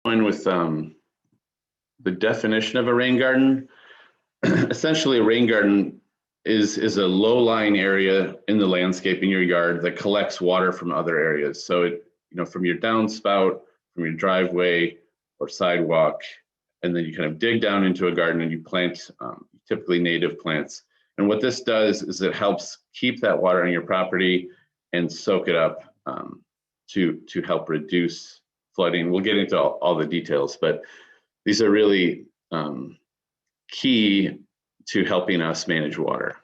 Going with the definition of a rain garden. Essentially, a rain garden is a low-lying area in the landscape in your yard that collects water from other areas. So it, from your downspout, from your driveway or sidewalk, and then you kind of dig down into a garden and you plant typically native plants. And what this does is it helps keep that water on your property and soak it up to help reduce flooding. We'll get into all the details, but these are really key to helping us manage water.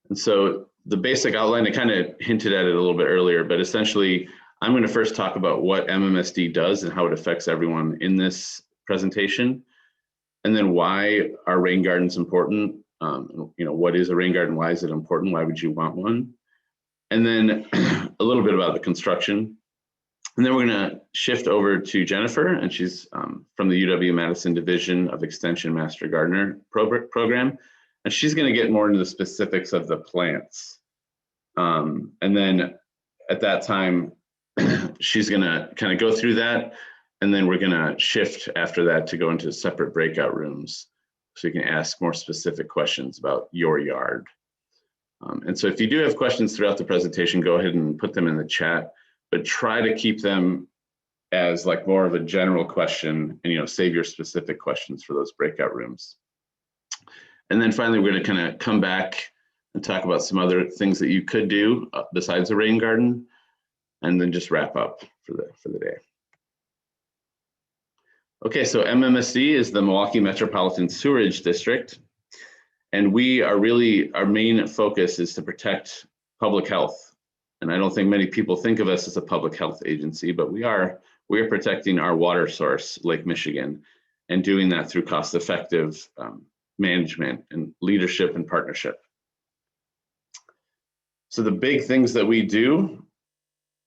And so the basic outline, I kind of hinted at it a little bit earlier, but essentially I'm going to first talk about what Mmsd does and how it affects everyone in this presentation, and then why are rain gardens important. What is a rain garden? Why is it important? Why would you want one? And then a little bit about the construction. And then we're going to shift over to Jennifer, and she's from the UW-Madison Division of Extension Master Gardener program. And she's going to get more into the specifics of the plants. And then at that time, she's going to kind of go through that. And then we're going to shift after that to go into separate breakout rooms, so you can ask more specific questions about your yard. And so if you do have questions throughout the presentation, go ahead and put them in the chat, but try to keep them as like more of a general question, and save your specific questions for those breakout rooms. And then finally, we're going to kind of come back and talk about some other things that you could do besides a rain garden, and then just wrap up for the day. Okay, so MMSD is the Milwaukee Metropolitan Sewerage District, and our main focus is to protect public health. And I don't think many people think of us as a public health agency, but we are protecting our water source, Lake Michigan, and doing that through cost-effective management and leadership and partnership. So the big things that we do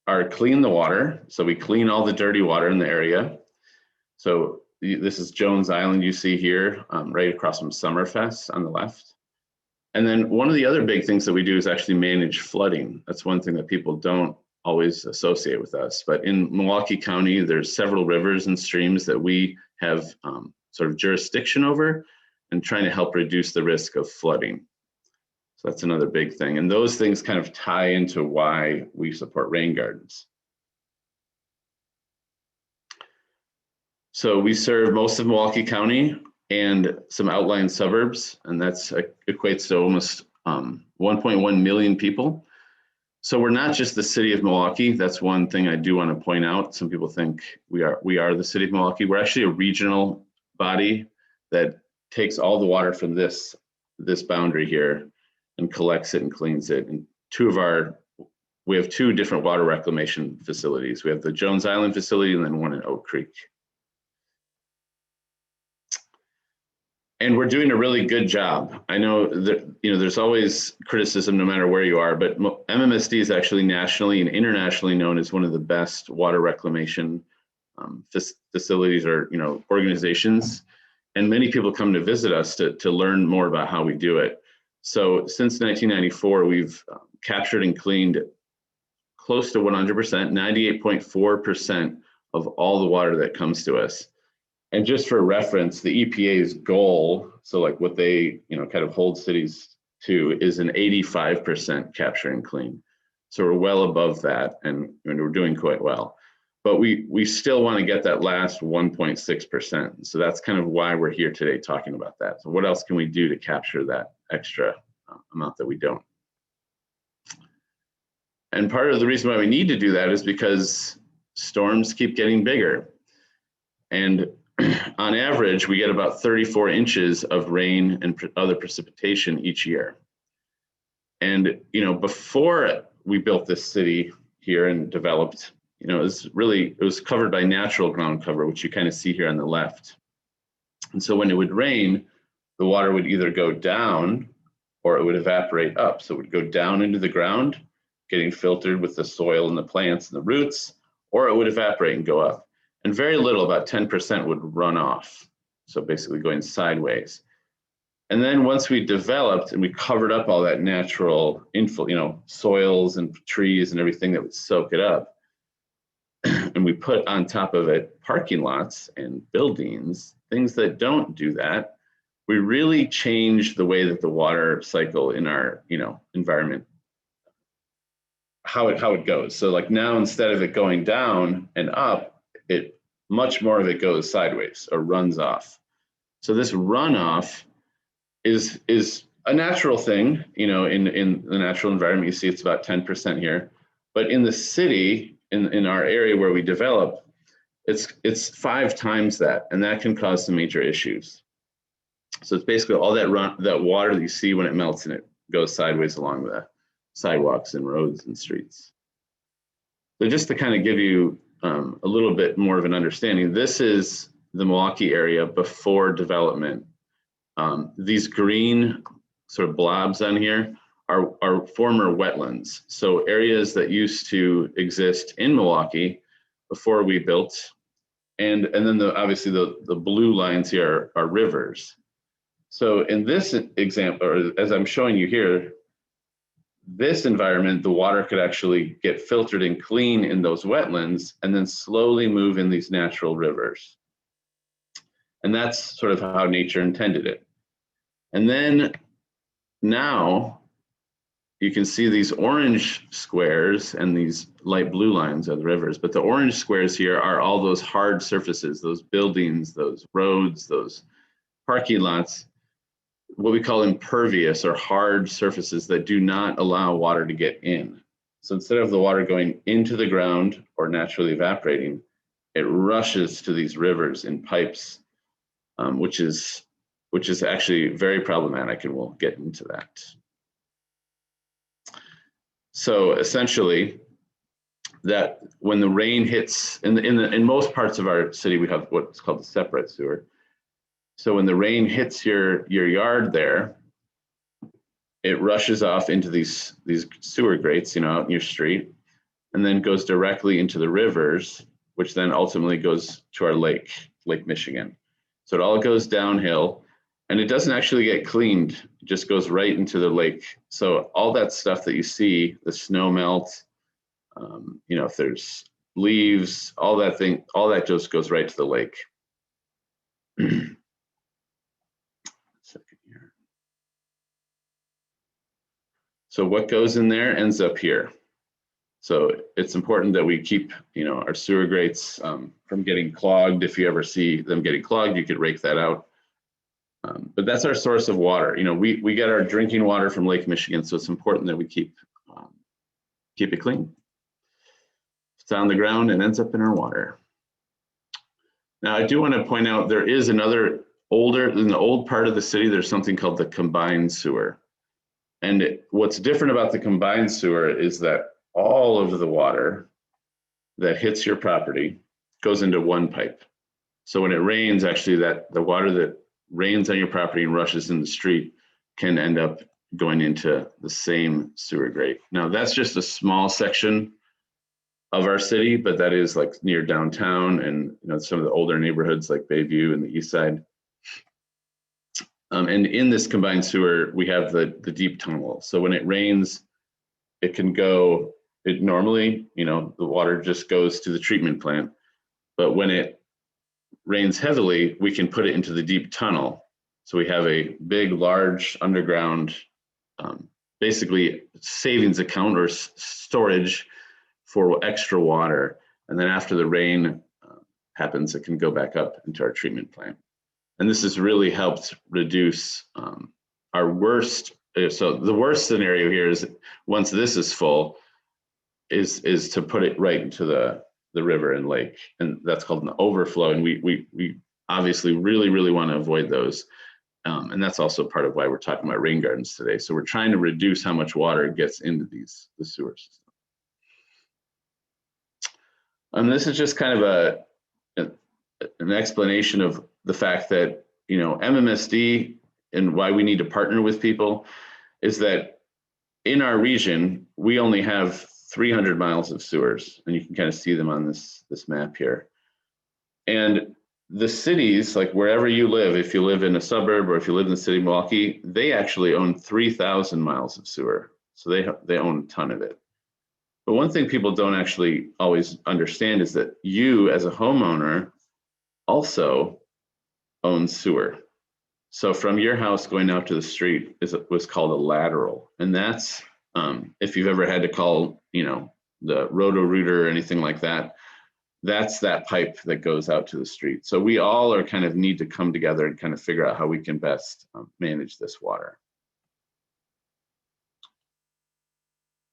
are clean the water. So we clean all the dirty water in the area. So this is Jones Island you see here, right across from Summerfest on the left. And then one of the other big things that we do is actually manage flooding. That's one thing that people don't always associate with us. But in Milwaukee County, there's several rivers and streams that we have sort of jurisdiction over, and trying to help reduce the risk of flooding. So that's another big thing. And those things kind of tie into why we support rain gardens. So we serve most of Milwaukee County and some outlying suburbs, and that's equates to almost 1.1 million people. So we're not just the city of Milwaukee. That's one thing I do want to point out. Some people think we are the city of Milwaukee. We're actually a regional body that takes all the water from this boundary here and collects it and cleans it. And we have two different water reclamation facilities. We have the Jones Island facility and then one in Oak Creek. And we're doing a really good job. I know that there's always criticism no matter where you are, but MMSD is actually nationally and internationally known as one of the best water reclamation facilities or organizations. And many people come to visit us to learn more about how we do it. So since 1994, we've captured and cleaned close to 100%, 98.4% of all the water that comes to us. And just for reference, the EPA's goal, so like what they kind of hold cities to, is an 85% capture and clean. So we're well above that, and we're doing quite well. But we still want to get that last 1.6%. So that's kind of why we're here today talking about that. So what else can we do to capture that extra amount that we don't? And part of the reason why we need to do that is because storms keep getting bigger. And on average, we get about 34 inches of rain and other precipitation each year. And before we built this city here and developed, it was covered by natural ground cover, which you kind of see here on the left. And so when it would rain, the water would either go down or it would evaporate up. So it would go down into the ground, getting filtered with the soil and the plants and the roots, or it would evaporate and go up. And very little, about 10%, would run off. So basically going sideways. And then once we developed and we covered up all that natural inflow, soils and trees and everything that would soak it up, and and we put on top of it parking lots and buildings, things that don't do that, we really change the way that the water cycle in our, environment, how it goes. So like now, instead of it going down and up, much more of it goes sideways or runs off. So this runoff is a natural thing, in the natural environment. You see it's about 10% here, but in the city, in our area where we develop, it's 5 times that, and that can cause some major issues. So it's basically all that water that you see when it melts, and it goes sideways along the sidewalks and roads and streets. So just to kind of give you a little bit more of an understanding, this is the Milwaukee area before development. These green sort of blobs on here are former wetlands. So areas that used to exist in Milwaukee before we built. And then obviously the blue lines here are rivers. So in this example, or as I'm showing you here, this environment, the water could actually get filtered and clean in those wetlands and then slowly move in these natural rivers. And that's sort of how nature intended it. And then now you can see these orange squares and these light blue lines are the rivers, but the orange squares here are all those hard surfaces, those buildings, those roads, those parking lots, what we call impervious or hard surfaces that do not allow water to get in. So instead of the water going into the ground or naturally evaporating, it rushes to these rivers in pipes, which is actually very problematic, and we'll get into that. So essentially, that when the rain hits, in most parts of our city, we have what's called the separate sewer. So when the rain hits your yard there, it rushes off into these sewer grates, out in your street, and then goes directly into the rivers, which then ultimately goes to our Lake Michigan. So it all goes downhill, and it doesn't actually get cleaned. It just goes right into the lake. So all that stuff that you see, the snow melt, if there's leaves, all that just goes right to the lake. So what goes in there ends up here. So it's important that we keep, our sewer grates from getting clogged. If you ever see them getting clogged, you could rake that out. But that's our source of water. We get our drinking water from Lake Michigan, so it's important that we keep it clean. It's on the ground and ends up in our water. Now, I do want to point out there is another in the old part of the city, there's something called the combined sewer. And what's different about the combined sewer is that all of the water that hits your property goes into one pipe. So when it rains, actually the water that rains on your property and rushes in the street can end up going into the same sewer grate. Now that's just a small section of our city, but that is like near downtown and some of the older neighborhoods like Bayview and the East Side. And in this combined sewer, we have the deep tunnel. So when it rains, it can go. Normally, the water just goes to the treatment plant, but when it rains heavily, we can put it into the deep tunnel. So we have a big, large underground, basically savings account or storage for extra water. And then after the rain happens, it can go back up into our treatment plant. And this has really helped reduce our worst. So the worst scenario here is once this is full, is to put it right into the river and lake, and that's called an overflow. And we obviously really want to avoid those. And that's also part of why we're talking about rain gardens today. So we're trying to reduce how much water gets into the sewer system. This is just kind of an explanation of the fact that, MMSD and why we need to partner with people is that in our region, we only have 300 miles of sewers, and you can kind of see them on this map here. And the cities, like wherever you live, if you live in a suburb or if you live in the city of Milwaukee, they actually own 3,000 miles of sewer. So they own a ton of it. But one thing people don't actually always understand is that you as a homeowner also own sewer. So from your house going out to the street is what's called a lateral. And that's, if you've ever had to call, the roto-rooter or anything like that, that's that pipe that goes out to the street. So we all are kind of need to come together and kind of figure out how we can best manage this water.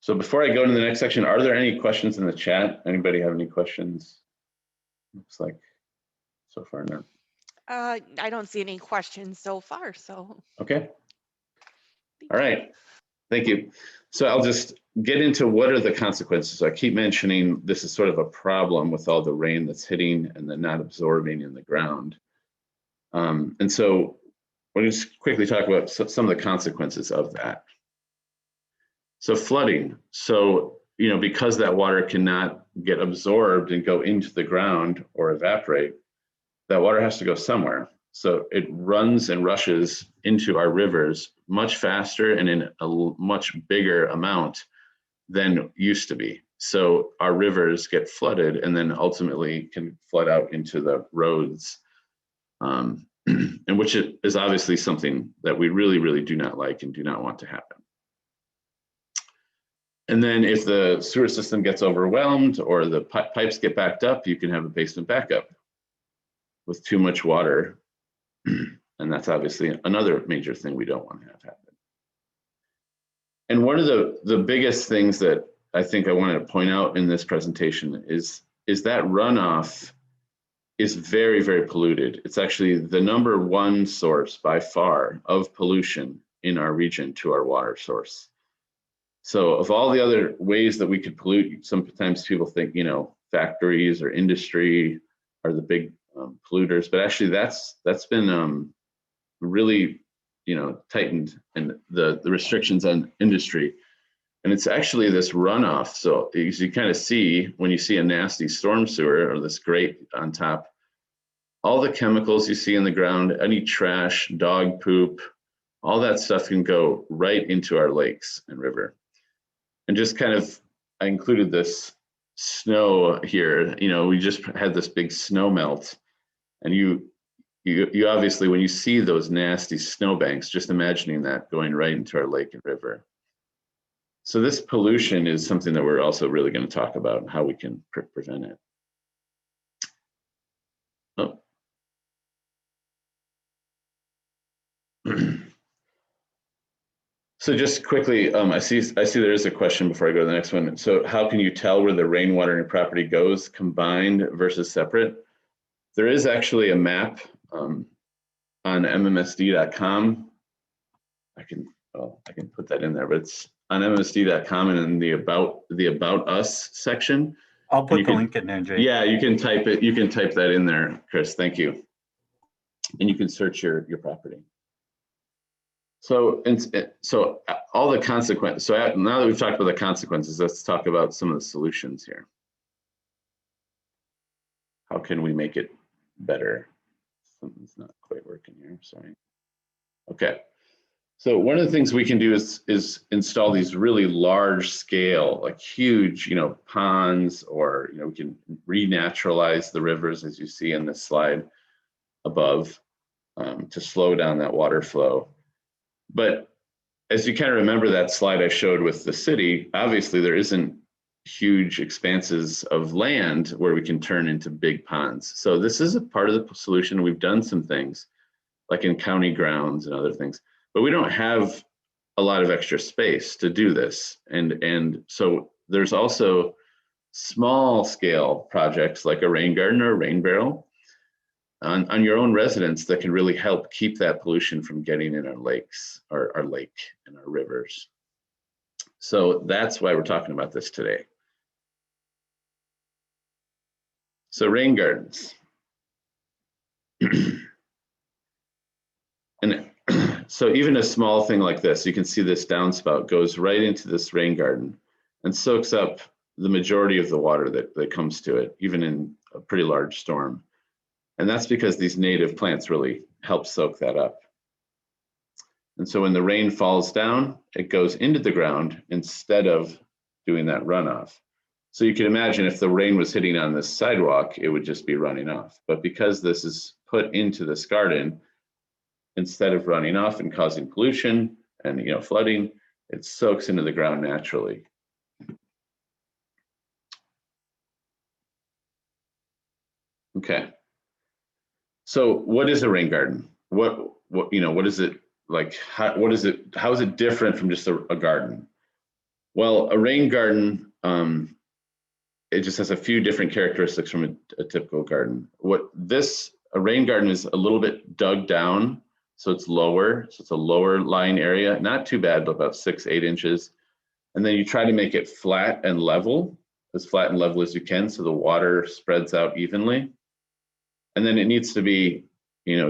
So before I go to the next section, are there any questions in the chat? Anybody have any questions? Looks like so far none. I don't see any questions so far, so. Okay. All right. Thank you. So I'll just get into what are the consequences. So I keep mentioning this is sort of a problem with all the rain that's hitting and then not absorbing in the ground. And so we'll just quickly talk about some of the consequences of that. So flooding. So, because that water cannot get absorbed and go into the ground or evaporate, that water has to go somewhere. So it runs and rushes into our rivers much faster and in a much bigger amount than used to be. So our rivers get flooded and then ultimately can flood out into the roads, and which is obviously something that we really, really do not like and do not want to happen. And then if the sewer system gets overwhelmed or the pipes get backed up, you can have a basement backup with too much water. And that's obviously another major thing we don't want to have happen. And one of the biggest things that I think I wanted to point out in this presentation is that runoff is very, very polluted. It's actually the #1 source by far of pollution in our region to our water source. So of all the other ways that we could pollute, sometimes people think, factories or industry are the big polluters, but actually that's been really, tightened in the restrictions on industry. And it's actually this runoff. So as you kind of see, when you see a nasty storm sewer or this grate on top, all the chemicals you see in the ground, any trash, dog poop, all that stuff can go right into our lakes and river. And just kind of, I included this snow here. We just had this big snow melt, and you obviously, when you see those nasty snowbanks, just imagining that going right into our lake and river. So this pollution is something that we're also really going to talk about and how we can prevent it. Oh. So just quickly, I see there is a question before I go to the next one. So how can you tell where the rainwater in your property goes, combined versus separate? There is actually a map on mmsd.com. I can put that in there, but it's on mmsd.com and in the about us section. I'll put the link in there, Jay. Yeah, you can type it. You can type that in there, Chris. Thank you. And you can search your property. So all the consequences. So now that we've talked about the consequences, let's talk about some of the solutions here. How can we make it better? Something's not quite working here. Sorry. Okay. So one of the things we can do is install these really large scale, like huge, ponds, or we can renaturalize the rivers, as you see in this slide above, to slow down that water flow. But as you kind of remember that slide I showed with the city, obviously there isn't huge expanses of land where we can turn into big ponds. So this is a part of the solution. We've done some things like in county grounds and other things, but we don't have a lot of extra space to do this. And so there's also small scale projects like a rain garden or a rain barrel on your own residence that can really help keep that pollution from getting in our lakes, or our lake and our rivers. So that's why we're talking about this today. So rain gardens. And so even a small thing like this, you can see this downspout goes right into this rain garden and soaks up the majority of the water that comes to it, even in a pretty large storm. And that's because these native plants really help soak that up. And so when the rain falls down, it goes into the ground instead of doing that runoff. So you can imagine if the rain was hitting on this sidewalk, it would just be running off. But because this is put into this garden, instead of running off and causing pollution and flooding, it soaks into the ground naturally. Okay. So what is a rain garden? What is it like? How is it different from just a garden? Well, a rain garden, it just has a few different characteristics from a typical garden. A rain garden is a little bit dug down, so it's lower, so it's a lower lying area, not too bad, but about 6-8 inches. And then you try to make it flat and level, as flat and level as you can, so the water spreads out evenly. And then it needs to be,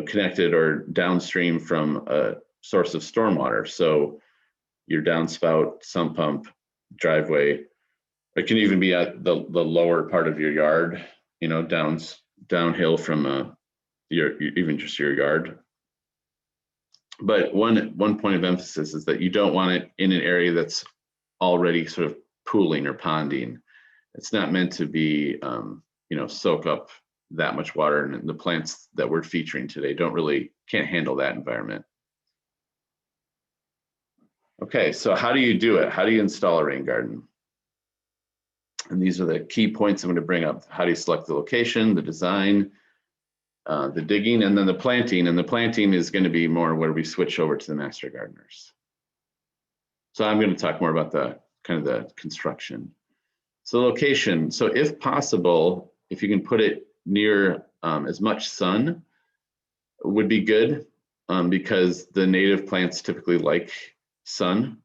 connected or downstream from a source of stormwater. So your downspout, sump pump, driveway. It can even be at the lower part of your yard, downhill from even just your yard. But one point of emphasis is that you don't want it in an area that's already sort of pooling or ponding. It's not meant to be, soak up that much water, and the plants that we're featuring today can't handle that environment. Okay, so how do you do it? How do you install a rain garden? And these are the key points I'm going to bring up. How do you select the location, the design, the digging, and then the planting? And the planting is going to be more where we switch over to the master gardeners. So I'm going to talk more about the construction. So location. So if possible, if you can put it near as much sun would be good, because the native plants typically like sun.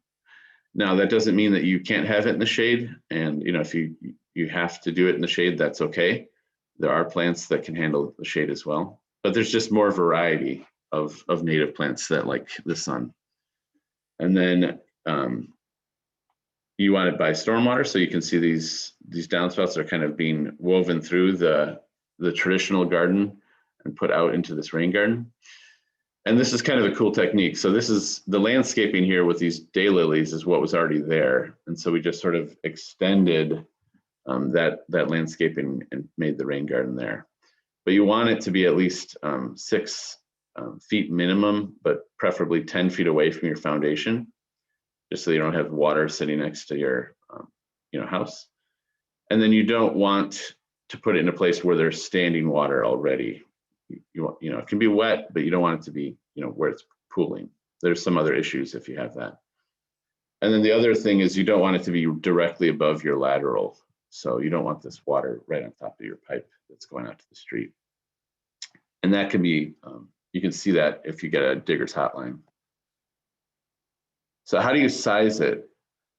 Now that doesn't mean that you can't have it in the shade, and if you have to do it in the shade, that's okay. There are plants that can handle the shade as well, but there's just more variety of native plants that like the sun. And then you want it by stormwater, so you can see these downspouts are kind of being woven through the traditional garden and put out into this rain garden. And this is kind of a cool technique. So this is the landscaping here with these daylilies is what was already there. And so we just sort of extended that landscaping and made the rain garden there. But you want it to be at least 6 feet minimum, but preferably 10 feet away from your foundation, just so you don't have water sitting next to your house. And then you don't want to put it in a place where there's standing water already. It can be wet, but you don't want it to be, where it's pooling. There's some other issues if you have that. And then the other thing is you don't want it to be directly above your lateral. So you don't want this water right on top of your pipe that's going out to the street. And that can be, you can see that if you get a digger's hotline. So how do you size it?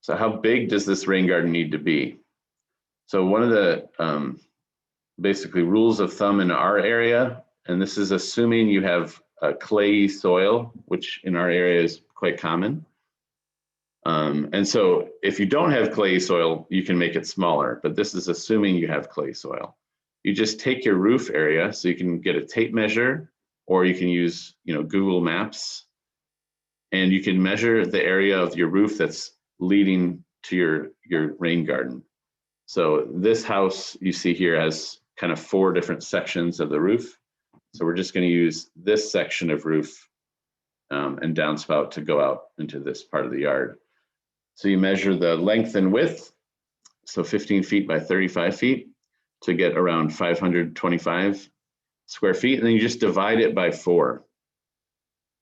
So how big does this rain garden need to be? So one of the basically rules of thumb in our area, and this is assuming you have a clayey soil, which in our area is quite common. And so if you don't have clayey soil, you can make it smaller, but this is assuming you have clay soil. You just take your roof area, so you can get a tape measure, or you can use Google Maps, and you can measure the area of your roof that's leading to your rain garden. So this house you see here has kind of 4 different sections of the roof. So we're just going to use this section of roof and downspout to go out into this part of the yard. So you measure the length and width, so 15 feet by 35 feet to get around 525 square feet, and then you just divide it by 4.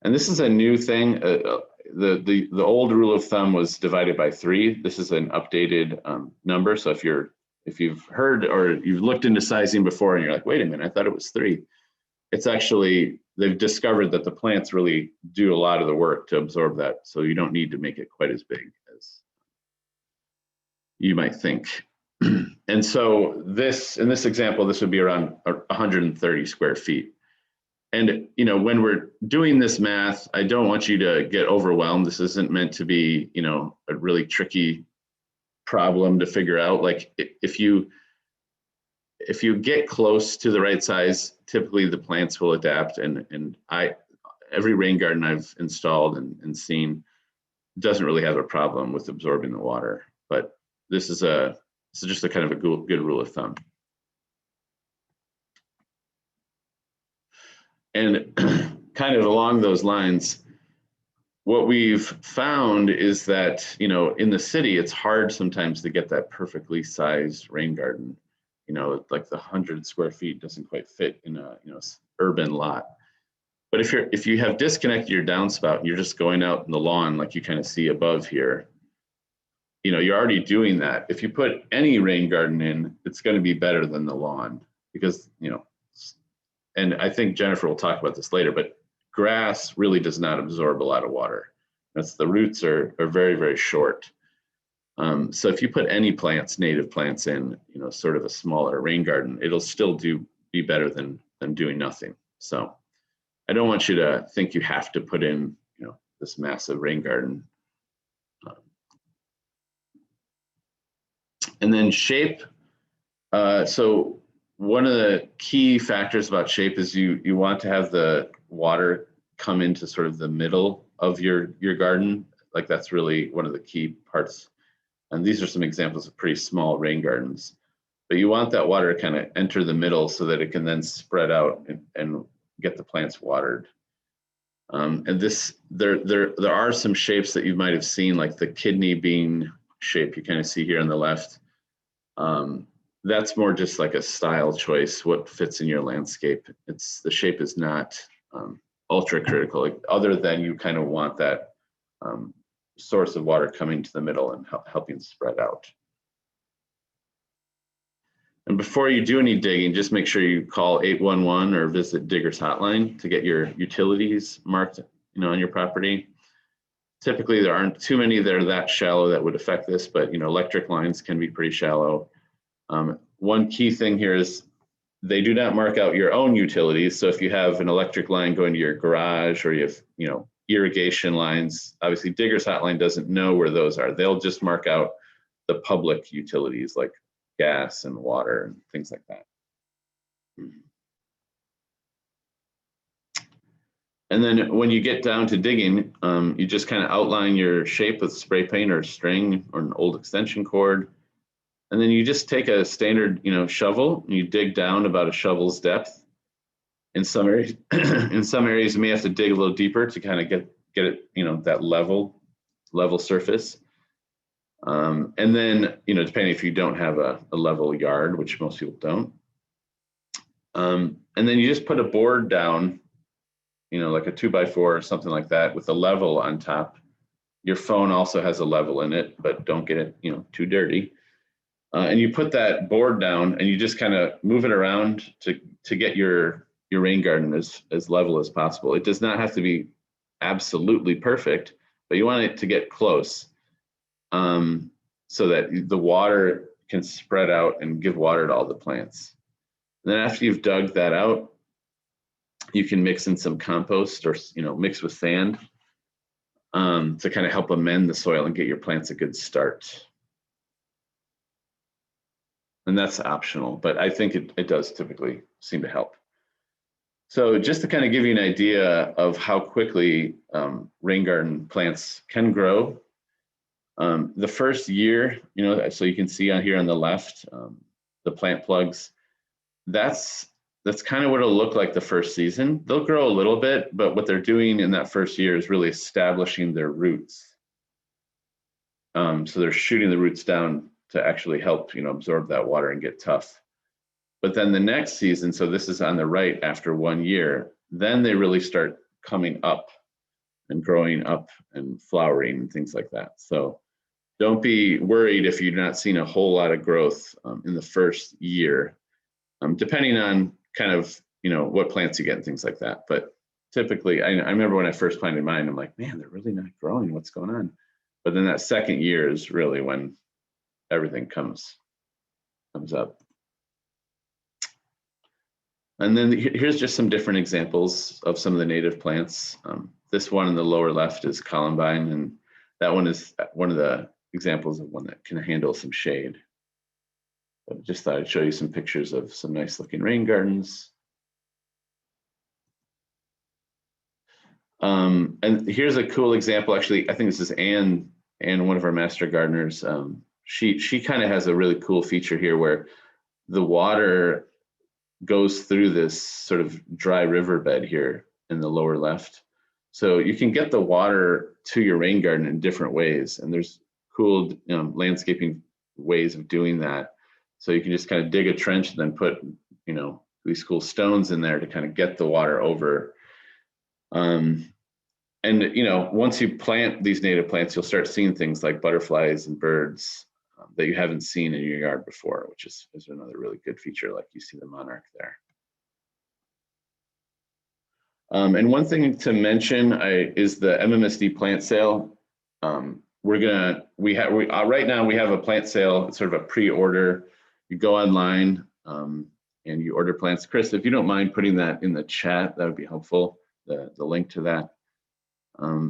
And this is a new thing. The old rule of thumb was divided by 3. This is an updated number. So if you've heard or you've looked into sizing before and you're like, wait a minute, I thought it was 3. It's actually, they've discovered that the plants really do a lot of the work to absorb that. So you don't need to make it quite as big as you might think. And so in this example, this would be around 130 square feet. And when we're doing this math, I don't want you to get overwhelmed. This isn't meant to be, a really tricky problem to figure out. Like if you get close to the right size, typically the plants will adapt. And every rain garden I've installed and seen doesn't really have a problem with absorbing the water. But this is just a kind of a good rule of thumb. And kind of along those lines, what we've found is that, you know, in the city, it's hard sometimes to get that perfectly sized rain garden. You know, like the 100 square feet doesn't quite fit in a, you know, urban lot. But if you have disconnected your downspout and you're just going out in the lawn, like you kind of see above here, you know, you're already doing that. If you put any rain garden in, it's going to be better than the lawn because, you know, and I think Jennifer will talk about this later, but grass really does not absorb a lot of water. That's the roots are very, very short. So if you put any plants, native plants in, you know, sort of a smaller rain garden, it'll still be better than doing nothing. So I don't want you to think you have to put in, you know, this massive rain garden. And then shape. So one of the key factors about shape is you want to have the water come into sort of the middle of your garden. Like that's really one of the key parts. And these are some examples of pretty small rain gardens. But you want that water to kind of enter the middle so that it can then spread out and get the plants watered. And there are some shapes that you might have seen, like the kidney bean shape you kind of see here on the left. That's more just like a style choice, what fits in your landscape. The shape is not ultra critical, like, other than you kind of want that source of water coming to the middle and helping spread out. And before you do any digging, just make sure you call 811 or visit Digger's Hotline to get your utilities marked, you know, on your property. Typically, there aren't too many that are that shallow that would affect this, but, you know, electric lines can be pretty shallow. One key thing here is they do not mark out your own utilities. So if you have an electric line going to your garage, or you have, you know, irrigation lines, obviously Digger's Hotline doesn't know where those are. They'll just mark out the public utilities like gas and water and things like that. And then when you get down to digging, you just kind of outline your shape with spray paint or string or an old extension cord. And then you just take a standard, you know, shovel, and you dig down about a shovel's depth. In some areas, you may have to dig a little deeper to kind of get it, you know, that level surface. And then, you know, depending if you don't have a level yard, which most people don't. And then you just put a board down, you know, like a 2x4 or something like that with a level on top. Your phone also has a level in it, but don't get it, you know, too dirty. And you put that board down and you just kind of move it around to get your rain garden as level as possible. It does not have to be absolutely perfect, but you want it to get close, so that the water can spread out and give water to all the plants. And then after you've dug that out, you can mix in some compost or, you know, mix with sand to kind of help amend the soil and get your plants a good start. And that's optional, but I think it does typically seem to help. So just to kind of give you an idea of how quickly rain garden plants can grow, the first year, you know, so you can see on here on the left, the plant plugs, that's kind of what it'll look like the first season. They'll grow a little bit, but what they're doing in that first year is really establishing their roots. So they're shooting the roots down to actually help, you know, absorb that water and get tough. But then the next season, so this is on the right after 1 year, then they really start coming up and growing up and flowering and things like that. So don't be worried if you're not seeing a whole lot of growth in the first year, depending on kind of, you know, what plants you get and things like that. But typically, I remember when I first planted mine, I'm like, man, they're really not growing. What's going on? But then that second year is really when everything comes up. And then here's just some different examples of some of the native plants. This one in the lower left is columbine, and that one is one of the examples of one that can handle some shade. But I just thought I'd show you some pictures of some nice looking rain gardens. And here's a cool example. Actually, I think this is Anne, one of our master gardeners. she kind of has a really cool feature here where the water goes through this sort of dry riverbed here in the lower left. So you can get the water to your rain garden in different ways. And there's cool landscaping ways of doing that. So you can just kind of dig a trench and then put, these cool stones in there to kind of get the water over. And, once you plant these native plants, you'll start seeing things like butterflies and birds that you haven't seen in your yard before, which is another really good feature, like you see the monarch there. And one thing to mention is the MMSD plant sale. Right now we have a plant sale. It's sort of a pre-order. You go online and you order plants. Chris, if you don't mind putting that in the chat, that would be helpful. The link to that.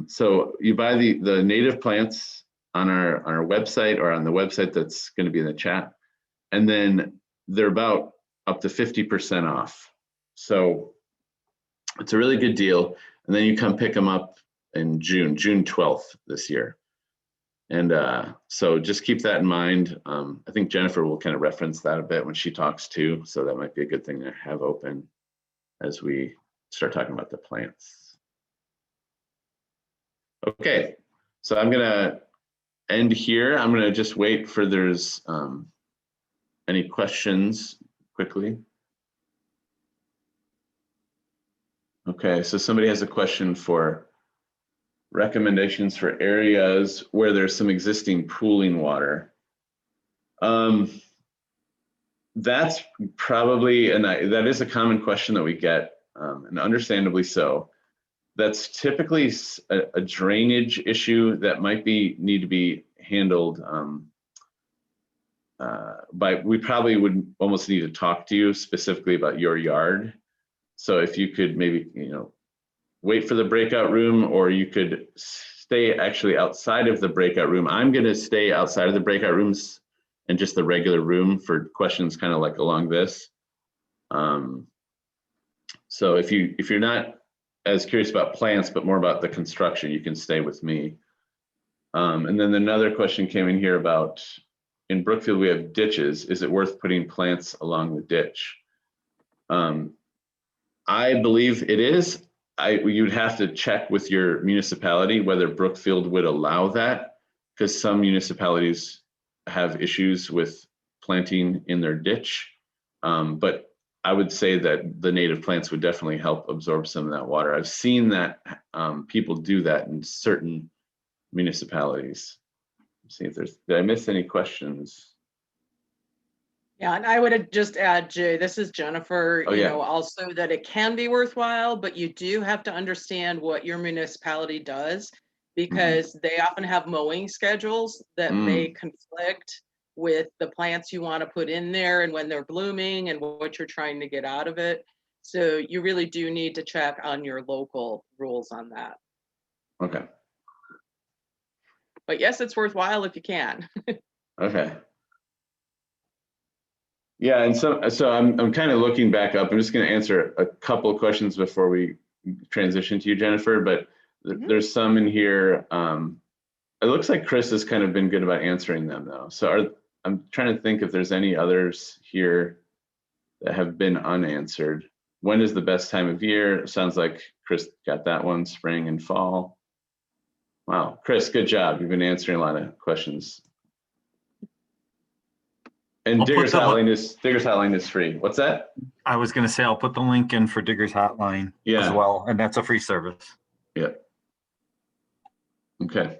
So you buy the native plants on our website or on the website that's going to be in the chat, and then they're about up to 50% off. So it's a really good deal. And then you come pick them up in June 12th this year. And so just keep that in mind. I think Jennifer will kind of reference that a bit when she talks too. So that might be a good thing to have open as we start talking about the plants. Okay, so I'm gonna end here. I'm gonna just wait for there's any questions quickly. Okay, so somebody has a question for recommendations for areas where there's some existing pooling water. That's probably, and that is a common question that we get, and understandably so. That's typically a drainage issue that might need to be handled we probably would almost need to talk to you specifically about your yard. So if you could maybe, wait for the breakout room, or you could stay actually outside of the breakout room. I'm going to stay outside of the breakout rooms and just the regular room for questions kind of like along this. So if you're not as curious about plants, but more about the construction, you can stay with me. And then another question came in here about, in Brookfield, we have ditches. Is it worth putting plants along the ditch? I believe it is. You'd have to check with your municipality whether Brookfield would allow that, because some municipalities have issues with planting in their ditch. But I would say that the native plants would definitely help absorb some of that water. I've seen that people do that in certain municipalities. Let's see if did I miss any questions? Yeah, and I would just add, Jay, this is Jennifer, Oh, yeah. Also that it can be worthwhile, but you do have to understand what your municipality does, because they often have mowing schedules that may conflict with the plants you want to put in there and when they're blooming and what you're trying to get out of it. So you really do need to check on your local rules on that. Okay. But yes, it's worthwhile if you can. Okay. Yeah, and so I'm kind of looking back up. I'm just going to answer a couple of questions before we transition to you, Jennifer. But there's some in here. It looks like Chris has kind of been good about answering them, though. So I'm trying to think if there's any others here that have been unanswered. When is the best time of year? Sounds like Chris got that one, spring and fall. Wow, Chris, good job. You've been answering a lot of questions. And Digger's Hotline is free. What's that? I was going to say, I'll put the link in for Digger's Hotline as well. And that's a free service. Yeah. Okay.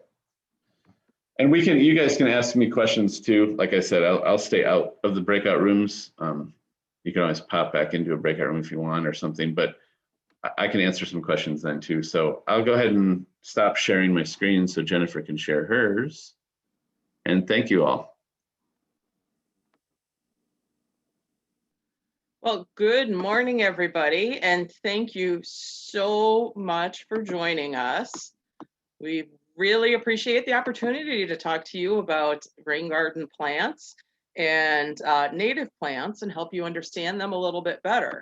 And you guys can ask me questions too. Like I said, I'll stay out of the breakout rooms. You can always pop back into a breakout room if you want or something, but I can answer some questions then too. So I'll go ahead and stop sharing my screen so Jennifer can share hers. And thank you all. Well, good morning, everybody, and thank you so much for joining us. We really appreciate the opportunity to talk to you about rain garden plants and native plants and help you understand them a little bit better.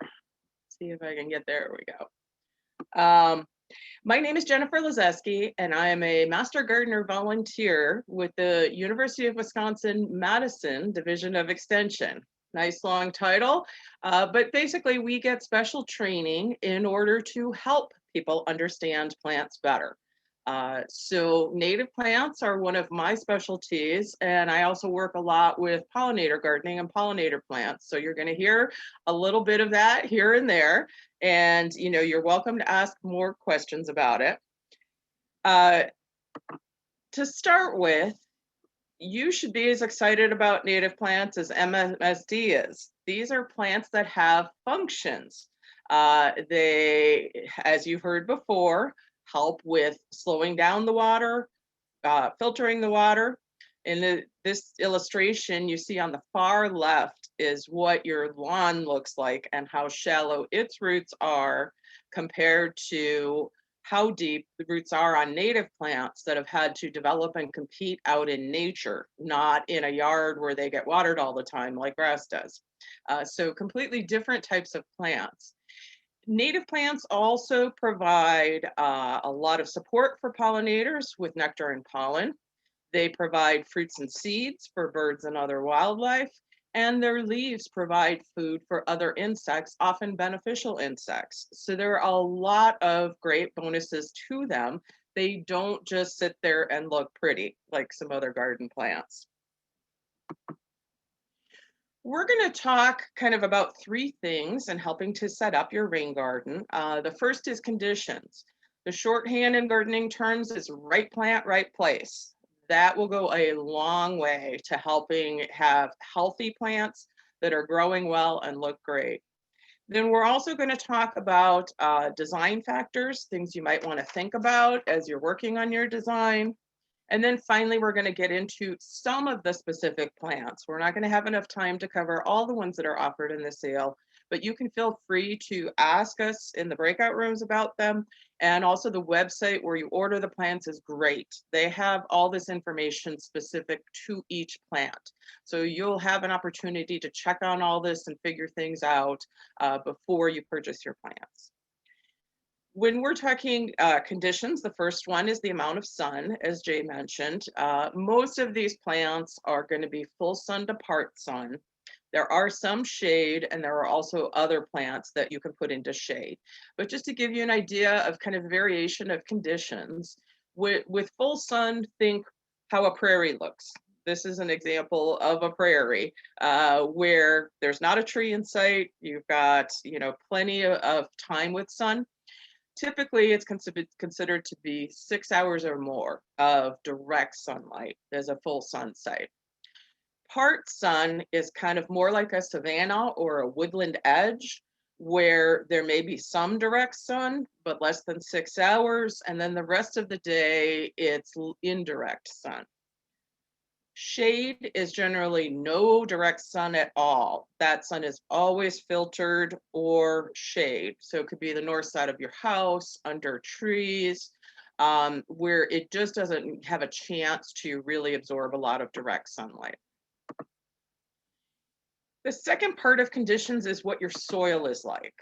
See if I can get there. We go. My name is Jennifer Lazeski, and I am a Master Gardener volunteer with the University of Wisconsin-Madison Division of Extension. Nice long title, but basically we get special training in order to help people understand plants better. So native plants are one of my specialties, and I also work a lot with pollinator gardening and pollinator plants. So you're going to hear a little bit of that here and there, and you're welcome to ask more questions about it. To start with, you should be as excited about native plants as MSD is. These are plants that have functions. They, as you heard before, help with slowing down the water, filtering the water. In this illustration you see on the far left is what your lawn looks like and how shallow its roots are compared to how deep the roots are on native plants that have had to develop and compete out in nature, not in a yard where they get watered all the time like grass does. So completely different types of plants. Native plants also provide a lot of support for pollinators with nectar and pollen. They provide fruits and seeds for birds and other wildlife, and their leaves provide food for other insects, often beneficial insects. So there are a lot of great bonuses to them. They don't just sit there and look pretty like some other garden plants. We're going to talk kind of about three things in helping to set up your rain garden. The first is conditions. The shorthand in gardening terms is right plant, right place. That will go a long way to helping have healthy plants that are growing well and look great. Then we're also going to talk about design factors, things you might want to think about as you're working on your design. And then finally, we're going to get into some of the specific plants. We're not going to have enough time to cover all the ones that are offered in the sale, but you can feel free to ask us in the breakout rooms about them. And also the website where you order the plants is great. They have all this information specific to each plant. So you'll have an opportunity to check on all this and figure things out before you purchase your plants. When we're talking conditions, the first one is the amount of sun, as Jay mentioned. Most of these plants are going to be full sun to part sun. There are some shade, and there are also other plants that you can put into shade. But just to give you an idea of kind of variation of conditions, with full sun, think how a prairie looks. This is an example of a prairie where there's not a tree in sight. You've got, plenty of time with sun. Typically, it's considered to be 6 hours or more of direct sunlight as a full sun site. Part sun is kind of more like a savanna or a woodland edge, where there may be some direct sun, but less than 6 hours, and then the rest of the day, it's indirect sun. Shade is generally no direct sun at all. That sun is always filtered or shade. So it could be the north side of your house, under trees, where it just doesn't have a chance to really absorb a lot of direct sunlight. The second part of conditions is what your soil is like.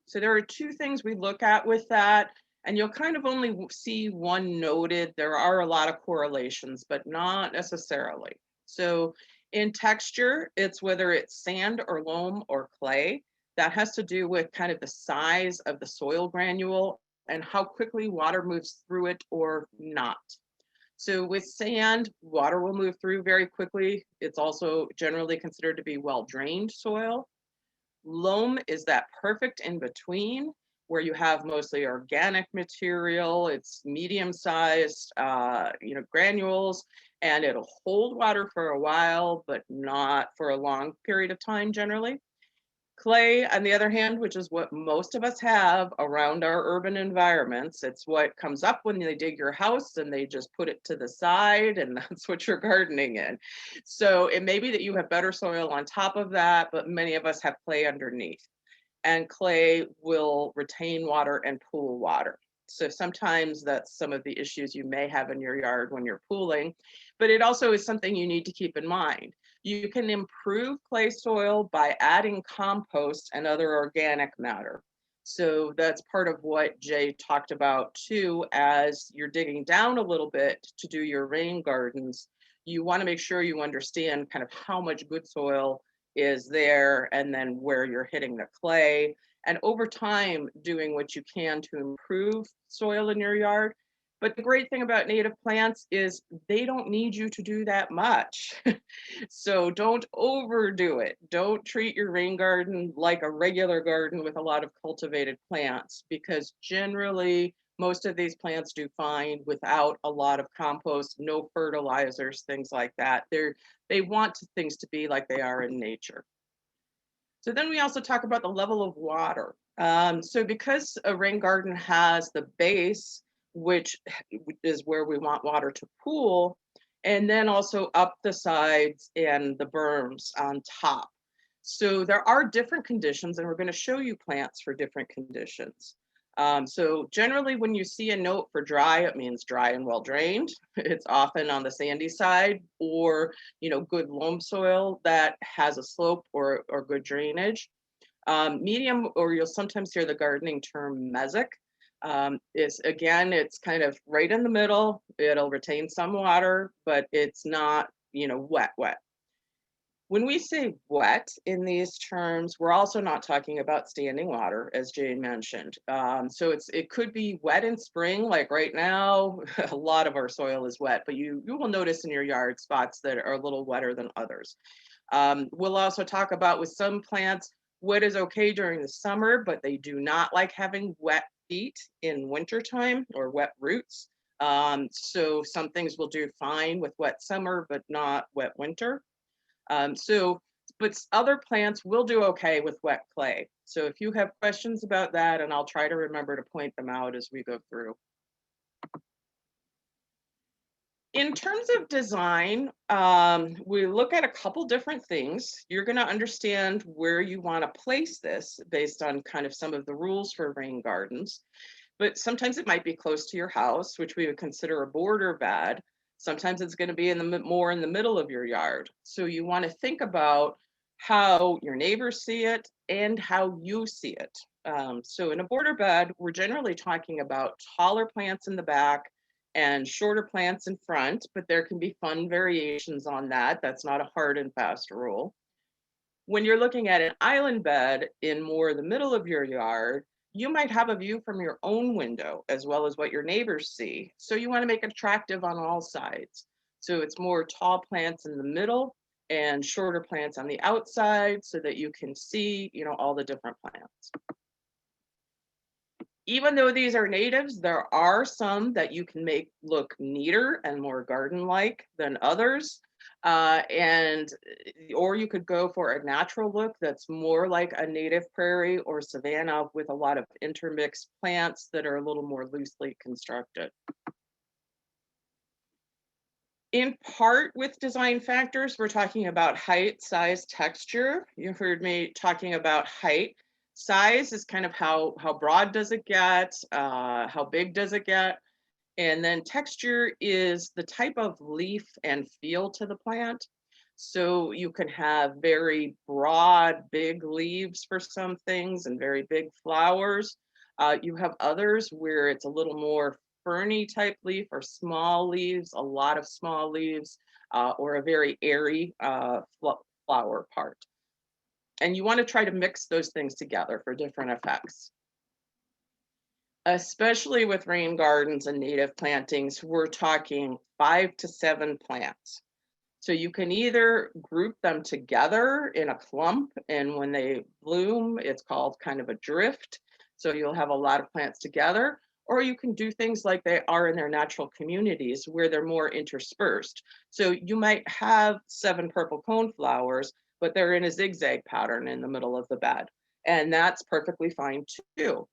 So there are two things we look at with that. And you'll kind of only see one noted. There are a lot of correlations, but not necessarily. So in texture, it's whether it's sand or loam or clay. That has to do with kind of the size of the soil granule and how quickly water moves through it or not. So with sand, water will move through very quickly. It's also generally considered to be well-drained soil. Loam is that perfect in between, where you have mostly organic material. It's medium-sized, granules, and it'll hold water for a while, but not for a long period of time generally. Clay, on the other hand, which is what most of us have around our urban environments, it's what comes up when they dig your house and they just put it to the side, and that's what you're gardening in. So it may be that you have better soil on top of that, but many of us have clay underneath. And clay will retain water and pool water. So sometimes that's some of the issues you may have in your yard when you're pooling, but it also is something you need to keep in mind. You can improve clay soil by adding compost and other organic matter. So that's part of what Jay talked about too, as you're digging down a little bit to do your rain gardens. You want to make sure you understand kind of how much good soil is there and then where you're hitting the clay. And over time, doing what you can to improve soil in your yard. But the great thing about native plants is they don't need you to do that much. So don't overdo it. Don't treat your rain garden like a regular garden with a lot of cultivated plants, because generally most of these plants do fine without a lot of compost, no fertilizers, things like that. They want things to be like they are in nature. So then we also talk about the level of water. So because a rain garden has the base, which is where we want water to pool, and then also up the sides and the berms on top. So there are different conditions, and we're going to show you plants for different conditions. So generally when you see a note for dry, it means dry and well drained. It's often on the sandy side, or good loam soil that has a slope or good drainage. Medium, or you'll sometimes hear the gardening term mesic, it's kind of right in the middle. It'll retain some water, but it's not wet. When we say wet in these terms, we're also not talking about standing water, as Jane mentioned. So it could be wet in spring, like right now. A lot of our soil is wet, but you will notice in your yard spots that are a little wetter than others. We'll also talk about, with some plants, wet is okay during the summer, but they do not like having wet feet in wintertime, or wet roots. So some things will do fine with wet summer, but not wet winter. But other plants will do okay with wet clay. So if you have questions about that, and I'll try to remember to point them out as we go through. In terms of design, we look at a couple different things. You're going to understand where you want to place this based on kind of some of the rules for rain gardens. But sometimes it might be close to your house, which we would consider a border bed. Sometimes it's going to be more in the middle of your yard. So you want to think about how your neighbors see it and how you see it. So in a border bed, we're generally talking about taller plants in the back and shorter plants in front, but there can be fun variations on that. That's not a hard and fast rule. When you're looking at an island bed in more the middle of your yard, you might have a view from your own window as well as what your neighbors see. So you want to make it attractive on all sides. So it's more tall plants in the middle and shorter plants on the outside, so that you can see, all the different plants. Even though these are natives, there are some that you can make look neater and more garden-like than others. Or you could go for a natural look that's more like a native prairie or savanna, with a lot of intermixed plants that are a little more loosely constructed. In part, with design factors, we're talking about height, size, texture. You heard me talking about height. Size is kind of how broad does it get, how big does it get? And then texture is the type of leaf and feel to the plant. So you can have very broad, big leaves for some things and very big flowers. You have others where it's a little more ferny type leaf, or small leaves, a lot of small leaves, or a very airy flower part. And you want to try to mix those things together for different effects. Especially with rain gardens and native plantings, we're talking 5 to 7 plants. So you can either group them together in a clump, and when they bloom, it's called kind of a drift. So you'll have a lot of plants together, or you can do things like they are in their natural communities, where they're more interspersed. So you might have 7 purple cone flowers, but they're in a zigzag pattern in the middle of the bed. And that's perfectly fine too.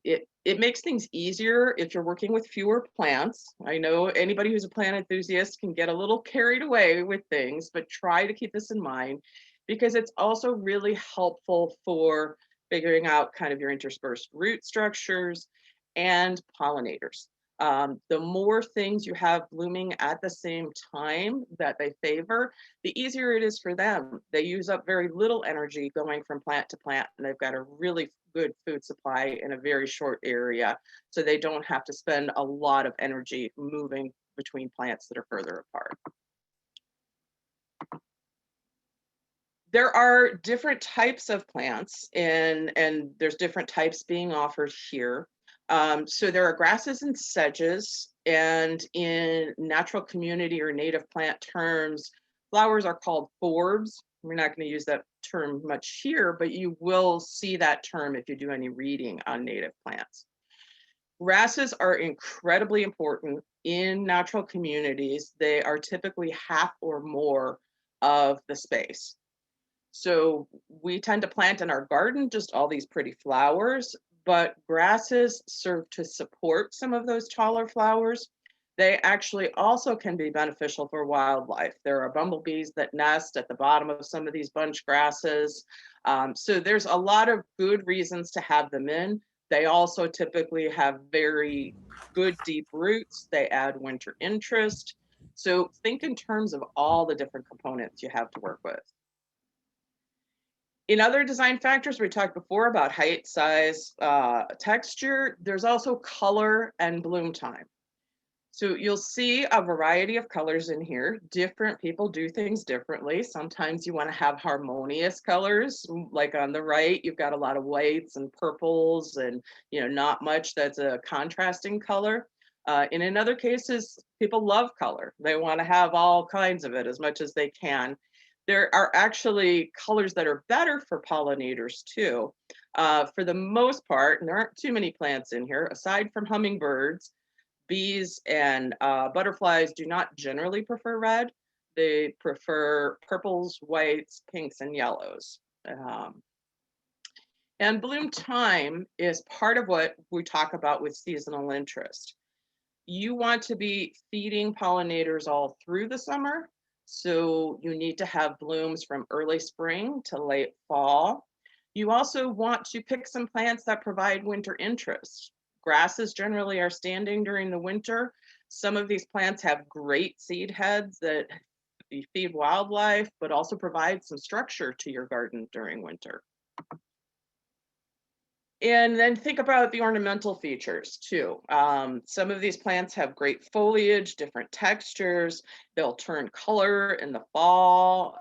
It makes things easier if you're working with fewer plants. I know anybody who's a plant enthusiast can get a little carried away with things, but try to keep this in mind, because it's also really helpful for figuring out kind of your interspersed root structures and pollinators. The more things you have blooming at the same time that they favor, the easier it is for them. They use up very little energy going from plant to plant, and they've got a really good food supply in a very short area. So they don't have to spend a lot of energy moving between plants that are further apart. There are different types of plants, and there's different types being offered here. So there are grasses and sedges, and in natural community or native plant terms, flowers are called forbs. We're not going to use that term much here, but you will see that term if you do any reading on native plants. Grasses are incredibly important in natural communities. They are typically half or more of the space. So we tend to plant in our garden just all these pretty flowers, but grasses serve to support some of those taller flowers. They actually also can be beneficial for wildlife. There are bumblebees that nest at the bottom of some of these bunch grasses. So there's a lot of good reasons to have them in. They also typically have very good deep roots. They add winter interest. So think in terms of all the different components you have to work with. In other design factors, we talked before about height, size, texture. There's also color and bloom time. So you'll see a variety of colors in here. Different people do things differently. Sometimes you want to have harmonious colors, like on the right, you've got a lot of whites and purples and not much that's a contrasting color. And in other cases, people love color. They want to have all kinds of it as much as they can. There are actually colors that are better for pollinators too. For the most part, and there aren't too many plants in here, aside from hummingbirds, bees and butterflies do not generally prefer red. They prefer purples, whites, pinks, and yellows. And bloom time is part of what we talk about with seasonal interest. You want to be feeding pollinators all through the summer. So you need to have blooms from early spring to late fall. You also want to pick some plants that provide winter interest. Grasses generally are standing during the winter. Some of these plants have great seed heads that feed wildlife, but also provide some structure to your garden during winter. And then think about the ornamental features too. Some of these plants have great foliage, different textures. They'll turn color in the fall.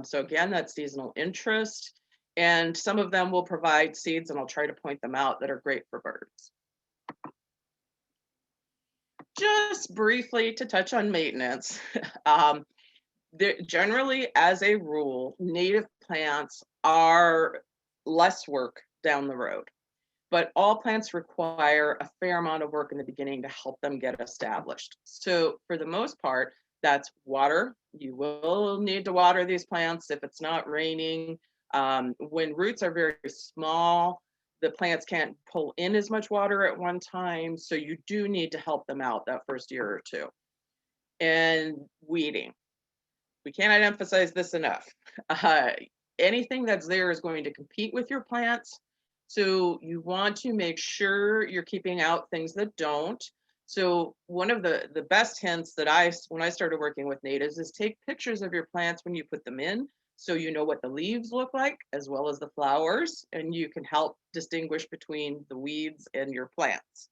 So again, that's seasonal interest. And some of them will provide seeds, and I'll try to point them out, that are great for birds. Just briefly to touch on maintenance. Generally, as a rule, native plants are less work down the road. But all plants require a fair amount of work in the beginning to help them get established. So for the most part, that's water. You will need to water these plants if it's not raining. When roots are very small, the plants can't pull in as much water at one time. So you do need to help them out that first year or two. And weeding. We cannot emphasize this enough. Anything that's there is going to compete with your plants. So you want to make sure you're keeping out things that don't. So one of the best hints that when I started working with natives is take pictures of your plants when you put them in, so you know what the leaves look like as well as the flowers, and you can help distinguish between the weeds and your plants.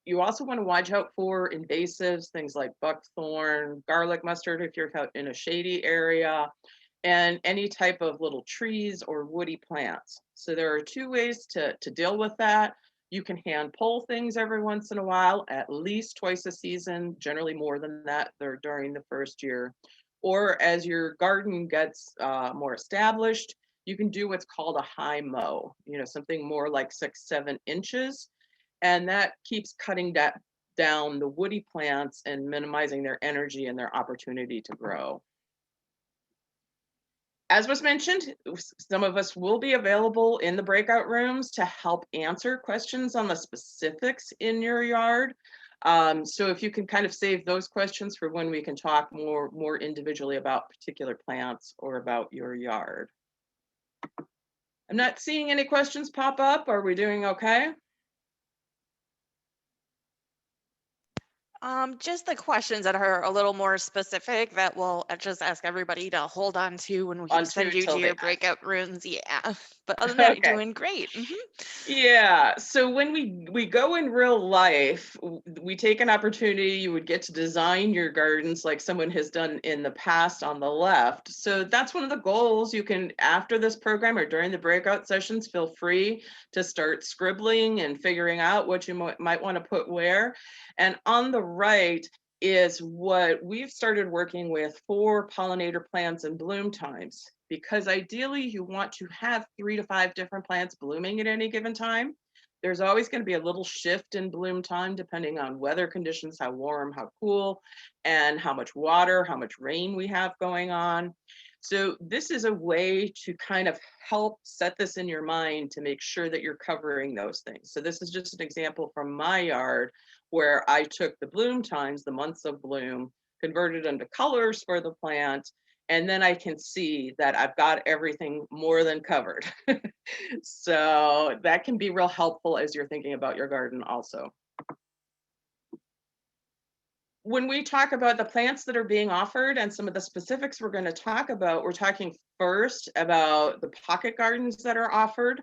You also want to watch out for invasives, things like buckthorn, garlic mustard if you're out in a shady area, and any type of little trees or woody plants. So there are two ways to deal with that. You can hand pull things every once in a while, at least twice a season, generally more than that during the first year. Or as your garden gets more established, you can do what's called a high mow, something more like 6-7 inches. And that keeps cutting down the woody plants and minimizing their energy and their opportunity to grow. As was mentioned, some of us will be available in the breakout rooms to help answer questions on the specifics in your yard. So if you can kind of save those questions for when we can talk more individually about particular plants or about your yard. I'm not seeing any questions pop up. Are we doing okay? Just the questions that are a little more specific that we'll just ask everybody to hold on to when we send you till to the your end. breakout rooms. Yeah. But other than that, Okay. you're doing great. Yeah, so when we go in real life, we take an opportunity, you would get to design your gardens like someone has done in the past on the left. So that's one of the goals. You can, after this program or during the breakout sessions, feel free to start scribbling and figuring out what you might want to put where. And on the right is what we've started working with for pollinator plants and bloom times. Because ideally you want to have 3 to 5 different plants blooming at any given time. There's always going to be a little shift in bloom time depending on weather conditions, how warm, how cool, and how much water, how much rain we have going on. So this is a way to kind of help set this in your mind to make sure that you're covering those things. So this is just an example from my yard where I took the bloom times, the months of bloom, converted them to colors for the plant, and then I can see that I've got everything more than covered. So that can be real helpful as you're thinking about your garden also. When we talk about the plants that are being offered and some of the specifics we're going to talk about, we're talking first about the pocket gardens that are offered.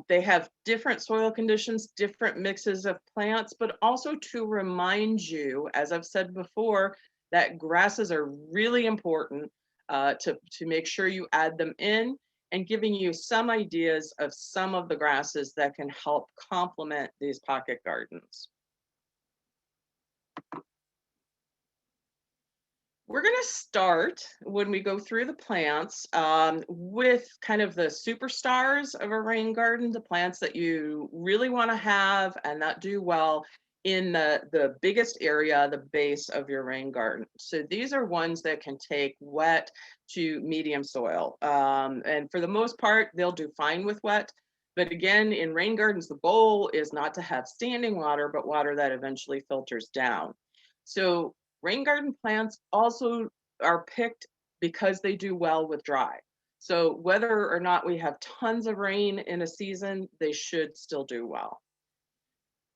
They have different soil conditions, different mixes of plants, but also to remind you, as I've said before, that grasses are really important to make sure you add them in, and giving you some ideas of some of the grasses that can help complement these pocket gardens. We're going to start when we go through the plants with kind of the superstars of a rain garden, the plants that you really want to have and that do well in the biggest area, the base of your rain garden. So these are ones that can take wet to medium soil. And for the most part, they'll do fine with wet. But again, in rain gardens, the goal is not to have standing water, but water that eventually filters down. So rain garden plants also are picked because they do well with dry. So whether or not we have tons of rain in a season, they should still do well.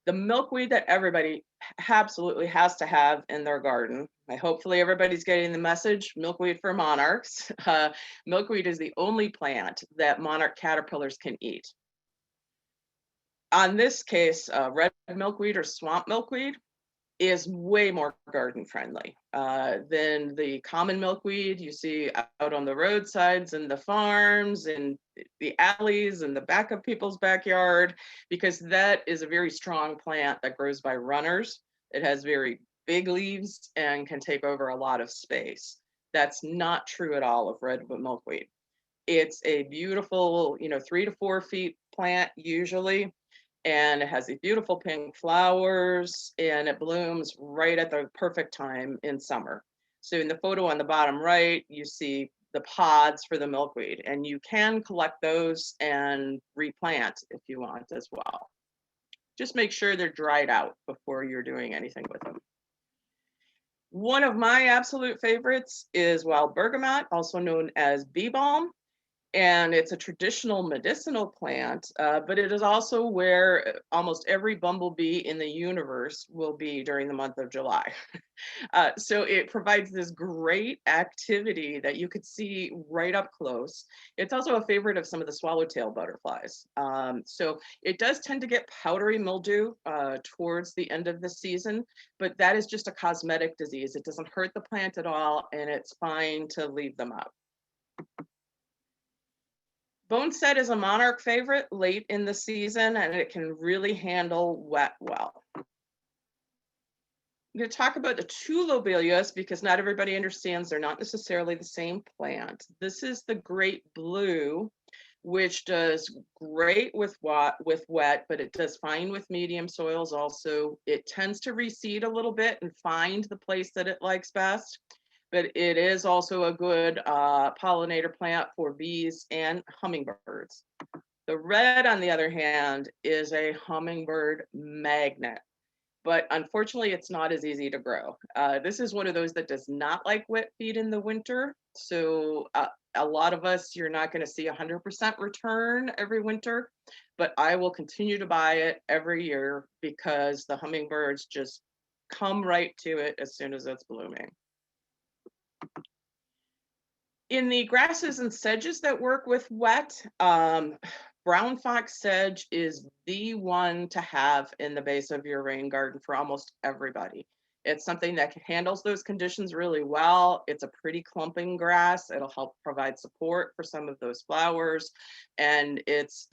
The milkweed that everybody absolutely has to have in their garden. Hopefully everybody's getting the message, milkweed for monarchs. Milkweed is the only plant that monarch caterpillars can eat. On this case, red milkweed or swamp milkweed is way more garden friendly than the common milkweed you see out on the roadsides and the farms and the alleys and the back of people's backyard, because that is a very strong plant that grows by runners. It has very big leaves and can take over a lot of space. That's not true at all of redwood milkweed. It's a beautiful, 3 to 4 feet plant usually, and it has these beautiful pink flowers, and it blooms right at the perfect time in summer. So in the photo on the bottom right, you see the pods for the milkweed, and you can collect those and replant if you want as well. Just make sure they're dried out before you're doing anything with them. One of my absolute favorites is wild bergamot, also known as bee balm. And it's a traditional medicinal plant, but it is also where almost every bumblebee in the universe will be during the month of July. So it provides this great activity that you could see right up close. It's also a favorite of some of the swallowtail butterflies. So it does tend to get powdery mildew towards the end of the season, but that is just a cosmetic disease. It doesn't hurt the plant at all, and it's fine to leave them up. Boneset is a monarch favorite late in the season, and it can really handle wet well. I'm going to talk about the two lobelias because not everybody understands they're not necessarily the same plant. This is the great blue, which does great with wet, but it does fine with medium soils also. It tends to reseed a little bit and find the place that it likes best. But it is also a good pollinator plant for bees and hummingbirds. The red, on the other hand, is a hummingbird magnet, but unfortunately it's not as easy to grow. This is one of those that does not like wet feed in the winter. So a lot of us, you're not going to see 100% return every winter, but I will continue to buy it every year because the hummingbirds just come right to it as soon as it's blooming. In the grasses and sedges that work with wet, brown fox sedge is the one to have in the base of your rain garden for almost everybody. It's something that handles those conditions really well. It's a pretty clumping grass. It'll help provide support for some of those flowers. And it's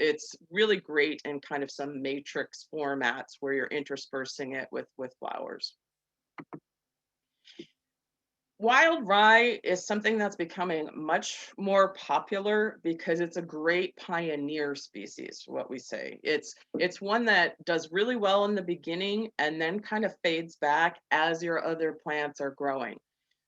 really great in kind of some matrix formats where you're interspersing it with flowers. Wild rye is something that's becoming much more popular because it's a great pioneer species, what we say. It's one that does really well in the beginning and then kind of fades back as your other plants are growing.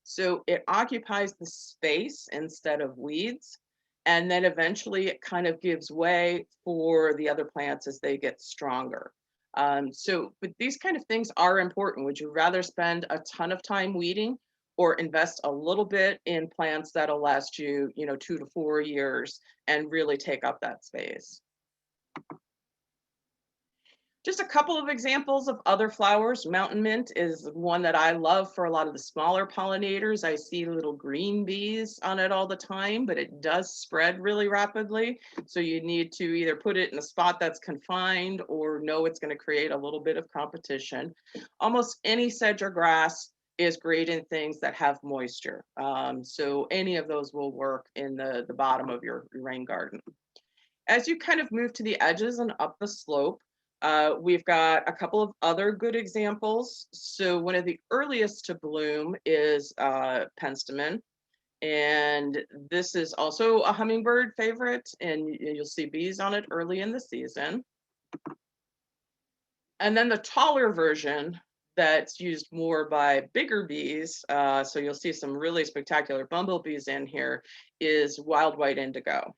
So it occupies the space instead of weeds, and then eventually it kind of gives way for the other plants as they get stronger. But these kind of things are important. Would you rather spend a ton of time weeding, or invest a little bit in plants that'll last you, 2 to 4 years and really take up that space? Just a couple of examples of other flowers. Mountain mint is one that I love for a lot of the smaller pollinators. I see little green bees on it all the time, but it does spread really rapidly. So you need to either put it in a spot that's confined or know it's going to create a little bit of competition. Almost any sedge or grass is great in things that have moisture. So any of those will work in the bottom of your rain garden. As you kind of move to the edges and up the slope, we've got a couple of other good examples. So one of the earliest to bloom is penstemon. And this is also a hummingbird favorite, and you'll see bees on it early in the season. And then the taller version that's used more by bigger bees, so you'll see some really spectacular bumblebees in here, is wild white indigo.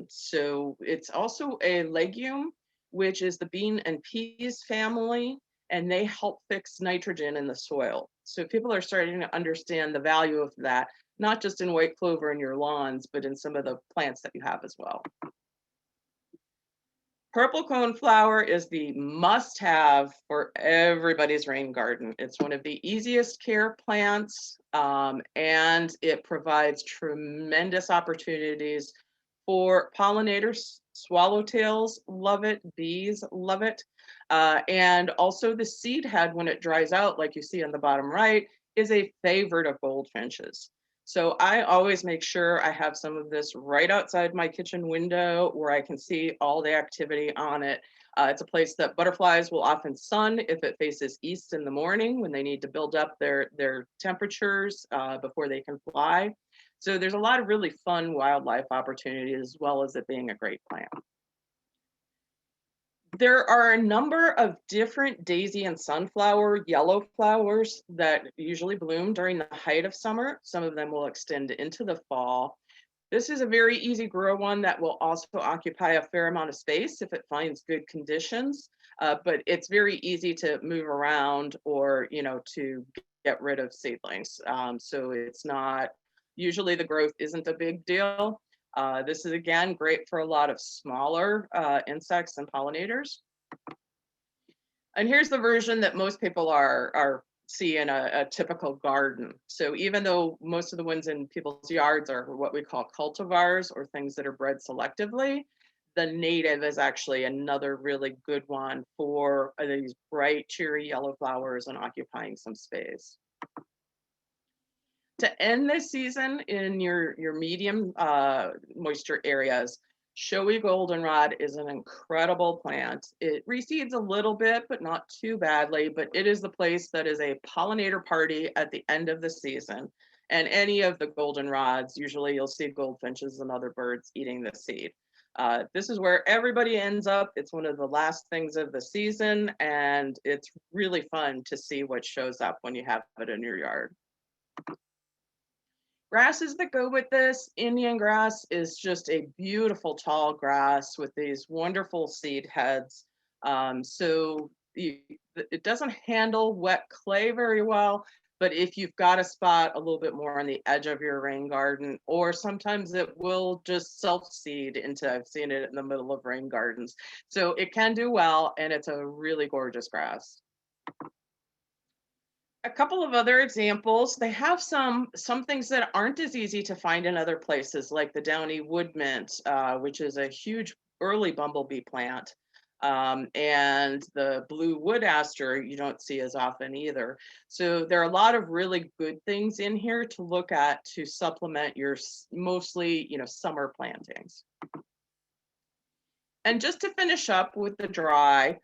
So it's also a legume, which is the bean and peas family, and they help fix nitrogen in the soil. So people are starting to understand the value of that, not just in white clover in your lawns, but in some of the plants that you have as well. Purple coneflower is the must-have for everybody's rain garden. It's one of the easiest care plants, and it provides tremendous opportunities for pollinators. Swallowtails love it, bees love it, and also the seed head, when it dries out, like you see on the bottom right, is a favorite of goldfinches. So I always make sure I have some of this right outside my kitchen window where I can see all the activity on it. It's a place that butterflies will often sun if it faces east in the morning when they need to build up their temperatures before they can fly. So there's a lot of really fun wildlife opportunities, as well as it being a great plant. There are a number of different daisy and sunflower yellow flowers that usually bloom during the height of summer. Some of them will extend into the fall. This is a very easy grow one that will also occupy a fair amount of space if it finds good conditions, but it's very easy to move around or, to get rid of seedlings. So it's not, usually the growth isn't a big deal. This is, again, great for a lot of smaller insects and pollinators. And here's the version that most people see in a typical garden. So even though most of the ones in people's yards are what we call cultivars, or things that are bred selectively, the native is actually another really good one for these bright, cheery yellow flowers and occupying some space. To end this season in your medium moisture areas, showy goldenrod is an incredible plant. It reseeds a little bit, but not too badly, but it is the place that is a pollinator party at the end of the season. And any of the goldenrods, usually you'll see goldfinches and other birds eating the seed. This is where everybody ends up. It's one of the last things of the season, and it's really fun to see what shows up when you have it in your yard. Grasses that go with this, Indian grass is just a beautiful tall grass with these wonderful seed heads. It doesn't handle wet clay very well, but if you've got a spot a little bit more on the edge of your rain garden, or sometimes it will just self-seed into, I've seen it in the middle of rain gardens. So it can do well, and it's a really gorgeous grass. A couple of other examples. They have some things that aren't as easy to find in other places, like the downy wood mint, which is a huge early bumblebee plant. And the blue wood aster you don't see as often either. So there are a lot of really good things in here to look at to supplement your mostly, summer plantings. And just to finish up with the dry,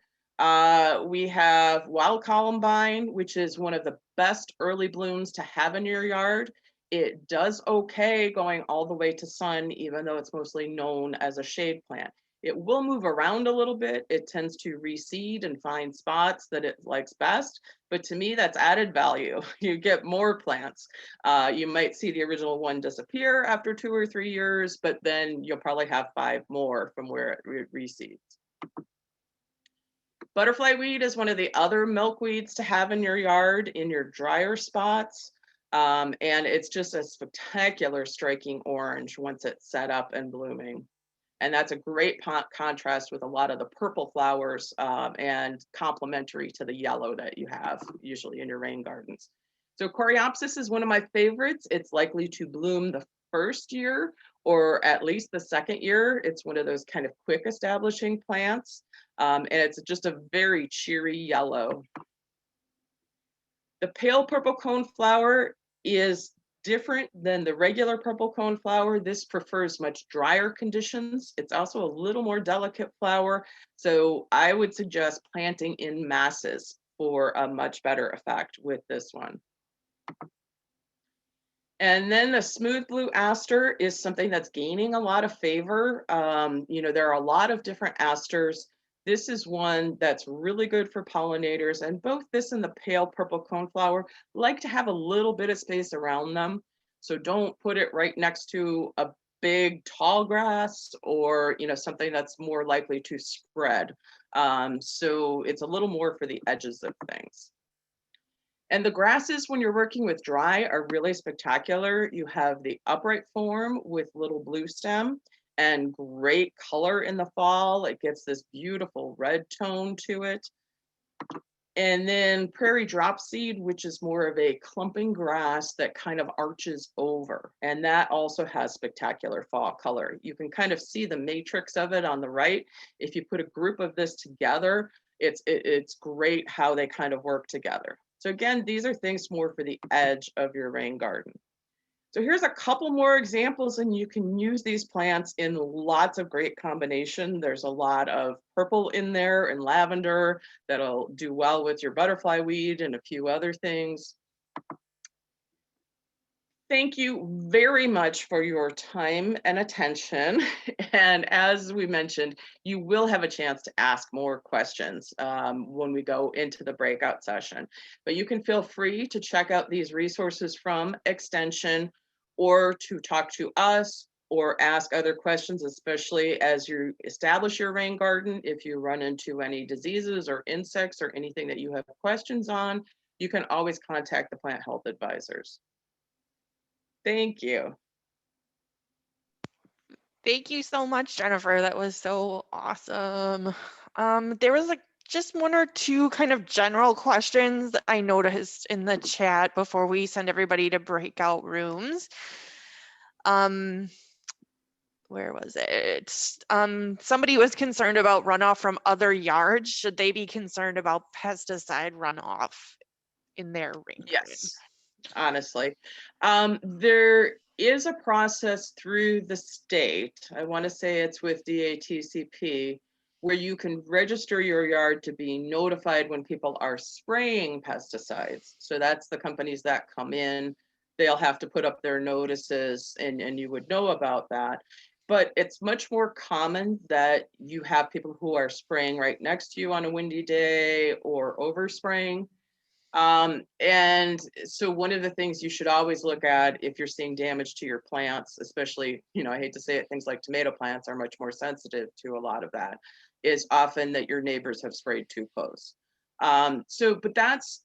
we have wild columbine, which is one of the best early blooms to have in your yard. It does okay going all the way to sun, even though it's mostly known as a shade plant. It will move around a little bit. It tends to reseed and find spots that it likes best. But to me, that's added value. You get more plants. You might see the original one disappear after 2 or 3 years, but then you'll probably have 5 more from where it reseeds. Butterfly weed is one of the other milkweeds to have in your yard in your drier spots. And it's just a spectacular striking orange once it's set up and blooming. And that's a great contrast with a lot of the purple flowers and complementary to the yellow that you have usually in your rain gardens. So Coreopsis is one of my favorites. It's likely to bloom the first year or at least the second year. It's one of those kind of quick establishing plants. And it's just a very cheery yellow. The pale purple coneflower is different than the regular purple coneflower. This prefers much drier conditions. It's also a little more delicate flower. So I would suggest planting in masses for a much better effect with this one. And then the smooth blue aster is something that's gaining a lot of favor. There are a lot of different asters. This is one that's really good for pollinators, and both this and the pale purple coneflower like to have a little bit of space around them. So don't put it right next to a big tall grass or something that's more likely to spread. So it's a little more for the edges of things. And the grasses, when you're working with dry, are really spectacular. You have the upright form with little blue stem and great color in the fall. It gets this beautiful red tone to it. And then prairie dropseed, which is more of a clumping grass that kind of arches over. And that also has spectacular fall color. You can kind of see the matrix of it on the right. If you put a group of this together, it's great how they kind of work together. So again, these are things more for the edge of your rain garden. So here's a couple more examples, and you can use these plants in lots of great combination. There's a lot of purple in there and lavender that'll do well with your butterfly weed and a few other things. Thank you very much for your time and attention. And as we mentioned, you will have a chance to ask more questions when we go into the breakout session. But you can feel free to check out these resources from Extension or to talk to us or ask other questions, especially as you establish your rain garden. If you run into any diseases or insects or anything that you have questions on, you can always contact the plant health advisors. Thank you. Thank you so much, Jennifer. That was so awesome. There was just 1 or 2 kind of general questions that I noticed in the chat before we send everybody to breakout rooms. Where was it? Somebody was concerned about runoff from other yards. Should they be concerned about pesticide runoff in their rain garden? Yes, honestly. There is a process through the state, I want to say it's with DATCP, where you can register your yard to be notified when people are spraying pesticides. So that's the companies that come in, they'll have to put up their notices and you would know about that. But it's much more common that you have people who are spraying right next to you on a windy day or overspraying. And so one of the things you should always look at if you're seeing damage to your plants, especially, I hate to say it, things like tomato plants are much more sensitive to a lot of that, is often that your neighbors have sprayed too close. But that's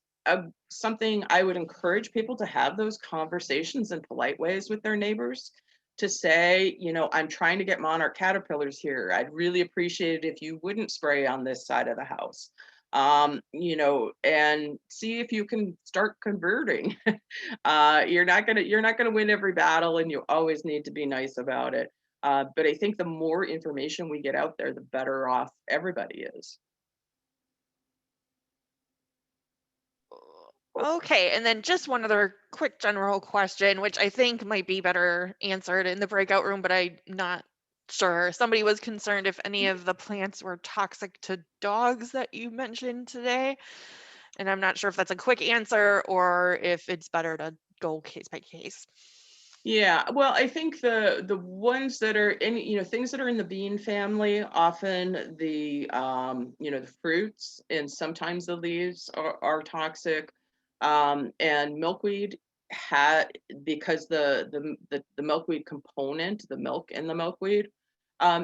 something I would encourage people to have those conversations in polite ways with their neighbors to say, I'm trying to get monarch caterpillars here. I'd really appreciate it if you wouldn't spray on this side of the house. you know, and see if you can start converting. You're not gonna win every battle, and you always need to be nice about it. But I think the more information we get out there, the better off everybody is. Okay, and then just one other quick general question, which I think might be better answered in the breakout room, but I'm not sure. Somebody was concerned if any of the plants were toxic to dogs that you mentioned today. And I'm not sure if that's a quick answer or if it's better to go case by case. Yeah, well, I think the ones that are in, you know, things that are in the bean family, often the you know, the fruits and sometimes the leaves are toxic. And milkweed because the milkweed component, the milk in the milkweed,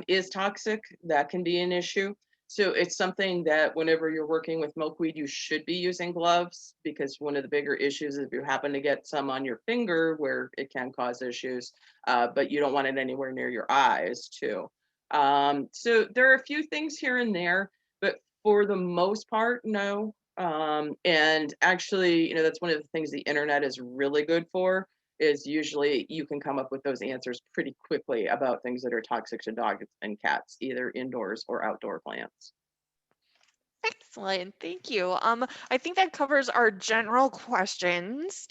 is toxic, that can be an issue. So it's something that whenever you're working with milkweed, you should be using gloves, because one of the bigger issues is if you happen to get some on your finger, where it can cause issues, but you don't want it anywhere near your eyes too. So there are a few things here and there, but for the most part, no. And actually, you know, that's one of the things the internet is really good for, is usually you can come up with those answers pretty quickly about things that are toxic to dogs and cats, either indoors or outdoor plants. Excellent, thank you. I think that covers our general questions.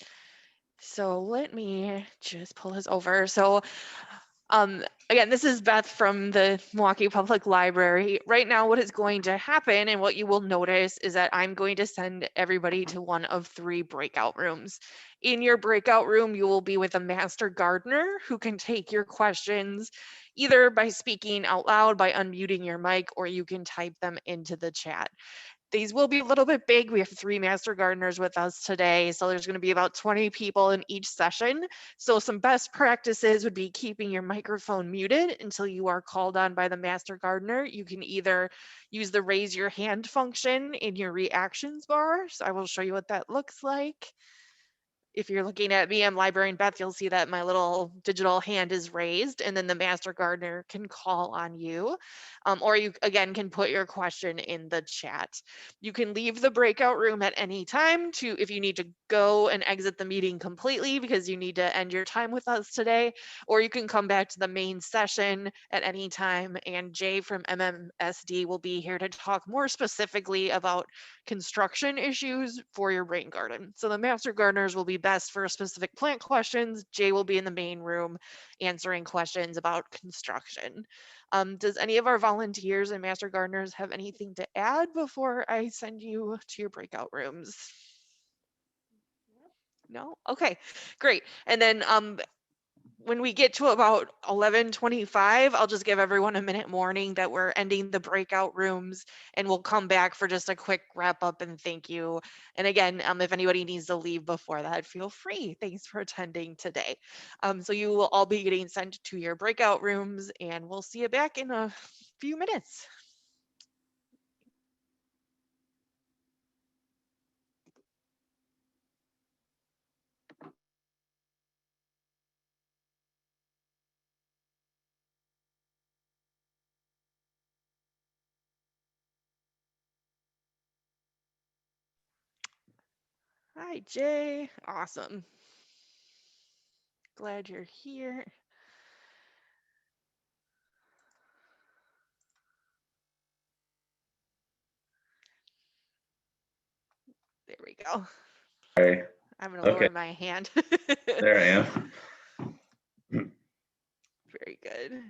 So let me just pull this over. So again, this is Beth from the Milwaukee Public Library. Right now, what is going to happen and what you will notice is that I'm going to send everybody to one of 3 breakout rooms. In your breakout room, you will be with a master gardener who can take your questions either by speaking out loud, by unmuting your mic, or you can type them into the chat. These will be a little bit big. We have 3 master gardeners with us today. So there's going to be about 20 people in each session. So some best practices would be keeping your microphone muted until you are called on by the master gardener. You can either use the raise your hand function in your reactions bar. So I will show you what that looks like. If you're looking at me, I'm Librarian Beth, you'll see that my little digital hand is raised, and then the master gardener can call on you. Or you, again, can put your question in the chat. You can leave the breakout room at any time if you need to go and exit the meeting completely because you need to end your time with us today, or you can come back to the main session at any time, and Jay from MMSD will be here to talk more specifically about construction issues for your rain garden. So the master gardeners will be best for specific plant questions. Jay will be in the main room answering questions about construction. Does any of our volunteers and master gardeners have anything to add before I send you to your breakout rooms? No? Okay, great. And then when we get to about 11:25, I'll just give everyone a minute warning that we're ending the breakout rooms, and we'll come back for just a quick wrap up and thank you. And again, if anybody needs to leave before that, feel free. Thanks for attending today. So you will all be getting sent to your breakout rooms, and we'll see you back in a few minutes. Hi, Jay. Awesome. Glad you're here. There we go. Okay. I'm going to lower my hand. There I am. Very good.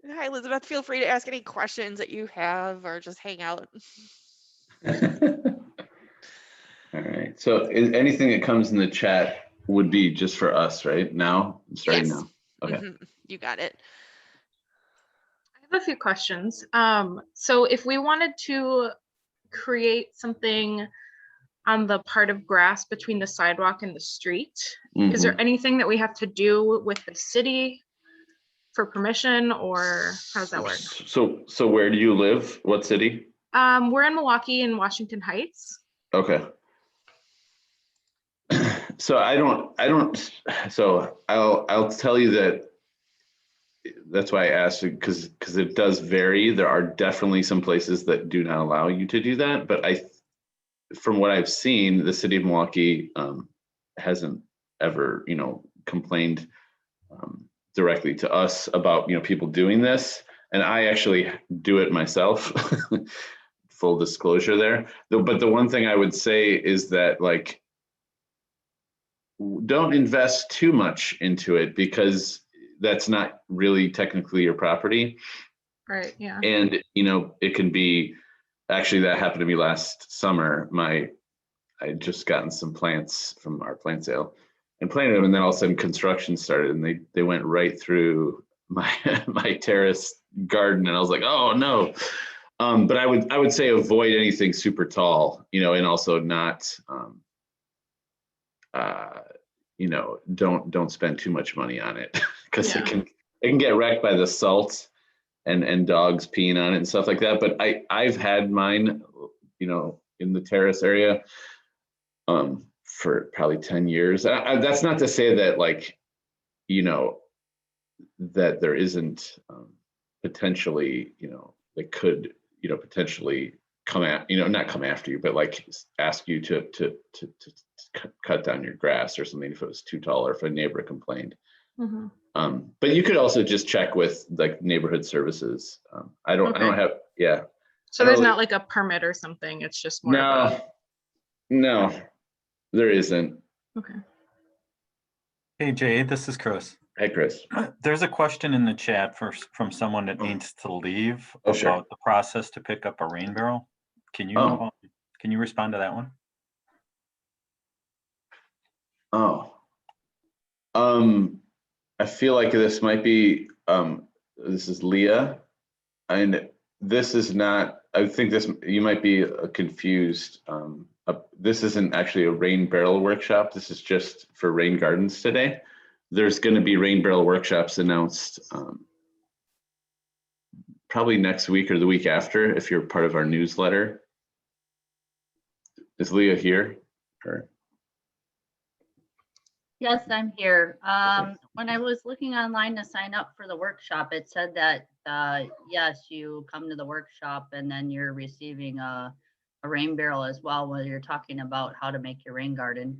Hi, Elizabeth. Feel free to ask any questions that you have or just hang out. All right. So anything that comes in the chat would be just for us, right? Now? Starting Yes. now. Okay. You got it. I have a few questions. So if we wanted to create something on the part of grass between the sidewalk and the street, is there anything that we have to do with the city for permission, or how does that work? So where do you live? What city? We're in Milwaukee in Washington Heights. Okay. So I'll tell you that that's why I asked, because it does vary. There are definitely some places that do not allow you to do that, but from what I've seen, the city of Milwaukee hasn't ever, complained directly to us about, people doing this. And I actually do it myself. Full disclosure there. But the one thing I would say is that, like, don't invest too much into it, because that's not really technically your property. Right, yeah. And, it can be, actually that happened to me last summer. I had just gotten some plants from our plant sale and planted them, and then all of a sudden construction started, and they went right through my terrace garden, and I was like, oh no. But I would say avoid anything super tall, and also not, don't spend too much money on it, because it can get wrecked by the salt and dogs peeing on it and stuff like that. But I've had mine, in the terrace area, for probably 10 years. That's not to say that, like, that there isn't potentially, that could, potentially come at, not come after you, but like ask you to cut down your grass or something if it was too tall, or if a neighbor complained. But you could also just check with, like, neighborhood services. I don't have, So there's not like a permit or something. It's just more. No, there isn't. Okay. Hey Jay, this is Chris. Hey Chris. There's a question in the chat from someone that needs to leave about the process to pick up a rain barrel. Can you respond to that one? I feel like this might be, this is Leah, and this is not, I think you might be confused. This isn't actually a rain barrel workshop. This is just for rain gardens today. There's going to be rain barrel workshops announced probably next week or the week after, if you're part of our newsletter. Is Leah here? Yes, I'm here. When I was looking online to sign up for the workshop, it said that, yes, you come to the workshop and then you're receiving a rain barrel as well, whether you're talking about how to make your rain garden.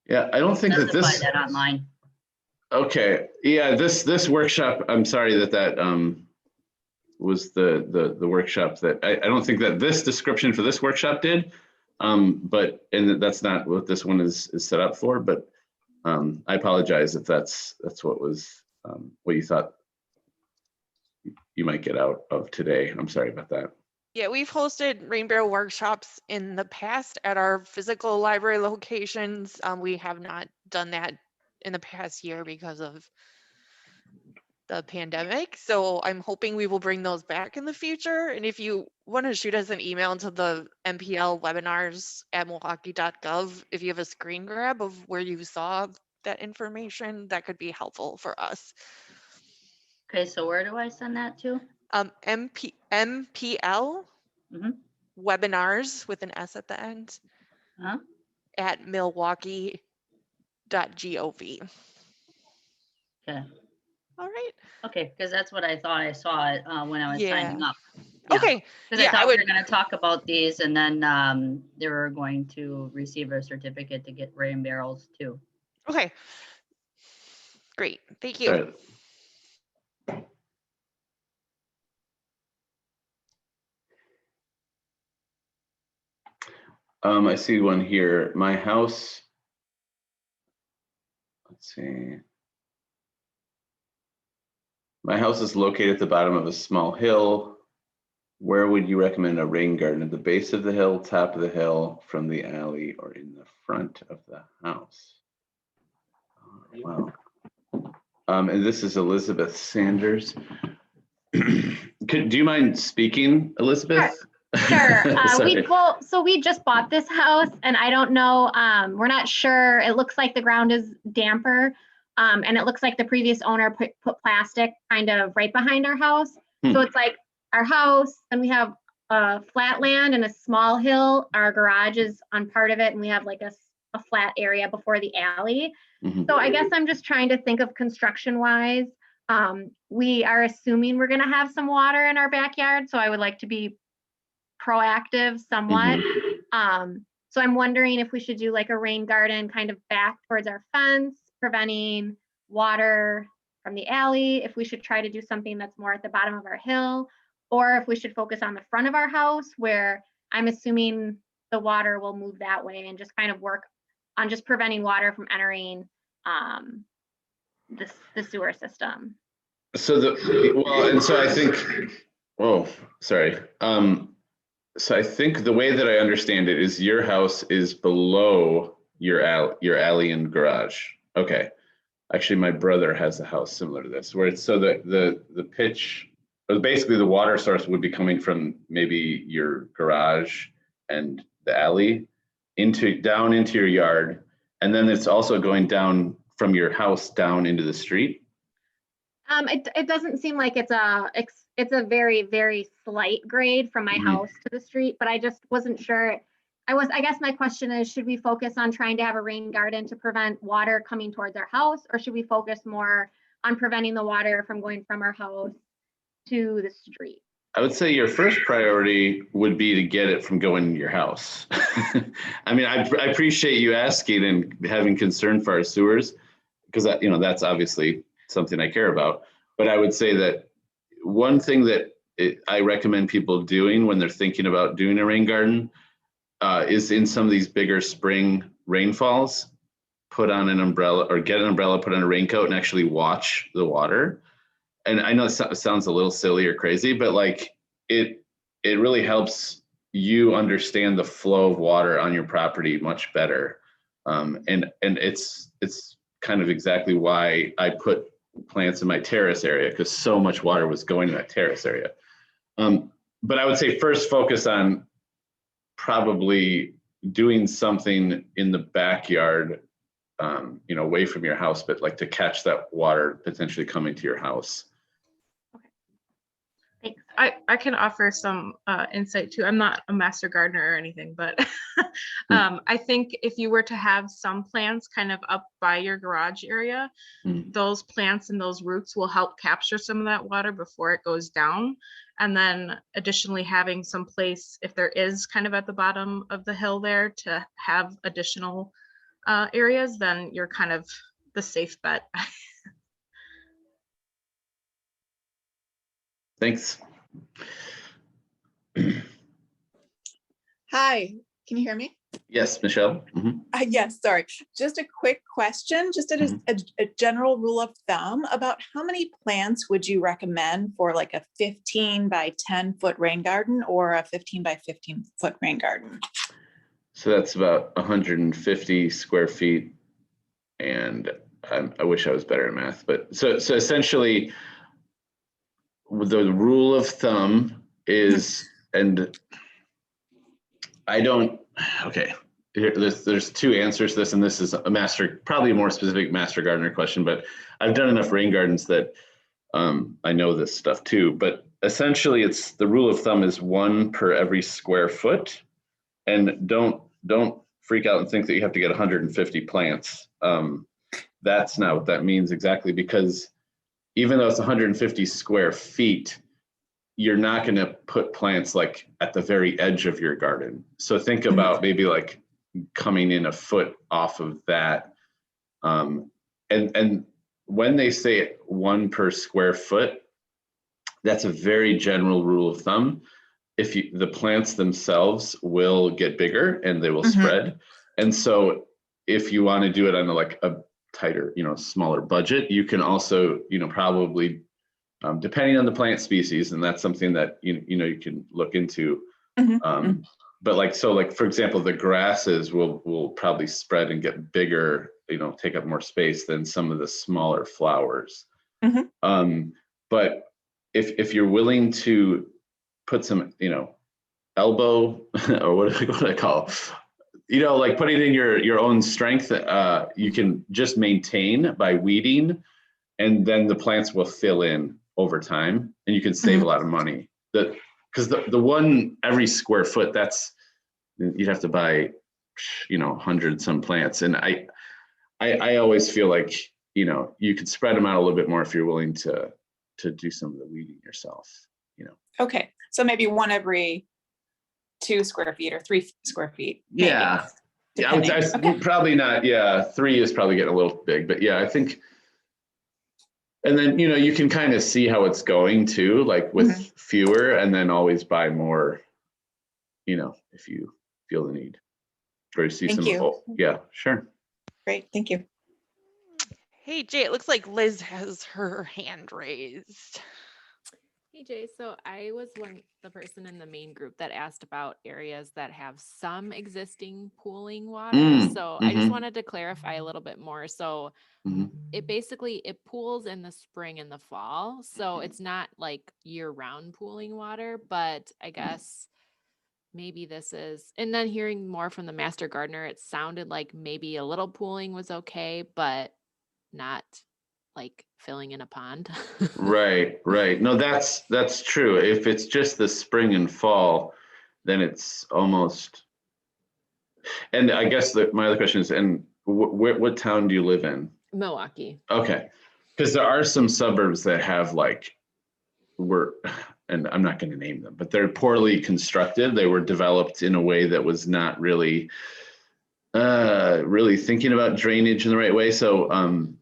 Yeah, I don't think that this. That online. Okay, yeah, this workshop, I'm sorry that was the workshop that, I don't think that this description for this workshop did. And that's not what this one is set up for, but I apologize if that's what was what you thought you might get out of today. I'm sorry about that. Yeah, we've hosted rain barrel workshops in the past at our physical library locations. We have not done that in the past year because of the pandemic. So I'm hoping we will bring those back in the future. And if you want to shoot us an email to the MPL webinars at milwaukee.gov, if you have a screen grab of where you saw that information, that could be helpful for us. Okay, so where do I send that to? MPL webinars with an S at the end at milwaukee.gov. Okay. All right. Okay, because that's what I thought I saw it when I was signing up. Yeah. Okay. Because I thought we were going to talk about these, and then they were going to receive a certificate to get rain barrels too. Okay. Great. Thank you. All right. I see one here. My house, let's see. My house is located at the bottom of a small hill. Where would you recommend a rain garden? At the base of the hill, top of the hill, from the alley, or in the front of the house? Wow. And this is Elizabeth Sanders. Do you mind speaking, Elizabeth? Sure. So we just bought this house, and I don't know, we're not sure. It looks like the ground is damper, and it looks like the previous owner put plastic kind of right behind our house. So it's like our house, and we have flat land and a small hill. Our garage is on part of it, and we have like a flat area before the alley. So I guess I'm just trying to think of construction wise. We are assuming we're gonna have some water in our backyard, so I would like to be proactive somewhat. So I'm wondering if we should do like a rain garden kind of back towards our fence, preventing water from the alley, if we should try to do something that's more at the bottom of our hill, or if we should focus on the front of our house where I'm assuming the water will move that way, and just kind of work on just preventing water from entering the sewer system. So so I think, sorry. So I think the way that I understand it is your house is below your alley and garage. Okay. Actually, my brother has a house similar to this, where it's so that the pitch, or basically the water source would be coming from maybe your garage and the alley down into your yard, and then it's also going down from your house down into the street. It doesn't seem like it's a very, very slight grade from my house to the street, but I just wasn't sure. I guess my question is, should we focus on trying to have a rain garden to prevent water coming towards our house, or should we focus more on preventing the water from going from our house to the street? I would say your first priority would be to get it from going in your house. I mean, I appreciate you asking and having concern for our sewers, because that's obviously something I care about. But I would say that one thing that I recommend people doing when they're thinking about doing a rain garden is in some of these bigger spring rainfalls, put on an umbrella, or get an umbrella, put on a raincoat, and actually watch the water. And I know it sounds a little silly or crazy, but like it really helps you understand the flow of water on your property much better. And it's kind of exactly why I put plants in my terrace area, because so much water was going in that terrace area. But I would say first focus on probably doing something in the backyard, away from your house, but like to catch that water potentially coming to your house. Thanks. I can offer some insight too. I'm not a master gardener or anything, but I think if you were to have some plants kind of up by your garage area, those plants and those roots will help capture some of that water before it goes down. And then additionally having some place, if there is kind of at the bottom of the hill there, to have additional areas, then you're kind of the safe bet. Thanks. Hi, can you hear me? Yes, Michelle. Yes, sorry. Just a quick question, just a general rule of thumb about how many plants would you recommend for like a 15 by 10 foot rain garden or a 15 by 15 foot rain garden? So that's about 150 square feet. And I wish I was better at math, but so essentially the rule of thumb is, and I don't, okay, there's two answers to this, and this is probably a more specific master gardener question, but I've done enough rain gardens that I know this stuff too. But essentially it's the rule of thumb is 1 per every square foot. And don't freak out and think that you have to get 150 plants. That's not what that means exactly, because even though it's 150 square feet, you're not going to put plants like at the very edge of your garden. So think about maybe like coming in a foot off of that. And when they say 1 per square foot, that's a very general rule of thumb. The plants themselves will get bigger and they will spread. And so if you want to do it on a tighter, smaller budget, you can also, probably, depending on the plant species, and that's something that, you can look into. But for example, the grasses will probably spread and get bigger, take up more space than some of the smaller flowers. But if you're willing to put some, elbow or what do I call, like putting in your own strength, you can just maintain by weeding, and then the plants will fill in over time, and you can save a lot of money. Because the 1 every square foot, you'd have to buy, 100 some plants. And I always feel like, you know, you could spread them out a little bit more if you're willing to do some of the weeding yourself, you know. Okay, so maybe one every 2 square feet or 3 square feet. Maybe, Yeah. Yeah, depending. probably not. Yeah, 3 is probably getting a little big, but yeah, I think. And then, you know, you can kind of see how it's going too, like with fewer, and then always buy more, you know, if you feel the need. Or you see Thank some. you. Oh, yeah, sure. Great, thank you. Hey, Jay, it looks like Liz has her hand raised. Hey Jay, so I was the person in the main group that asked about areas that have some existing pooling water. So I just wanted to clarify a little bit more. So it pools in the spring and the fall. So it's not like year-round pooling water, but I guess maybe this is, and then hearing more from the master gardener, it sounded like maybe a little pooling was okay, but not like filling in a pond. Right. No, that's true. If it's just the spring and fall, then it's almost. And I guess my other question is, and what town do you live in? Milwaukee. Okay, because there are some suburbs that have and I'm not going to name them, but they're poorly constructed. They were developed in a way that was not really thinking about drainage in the right way. So,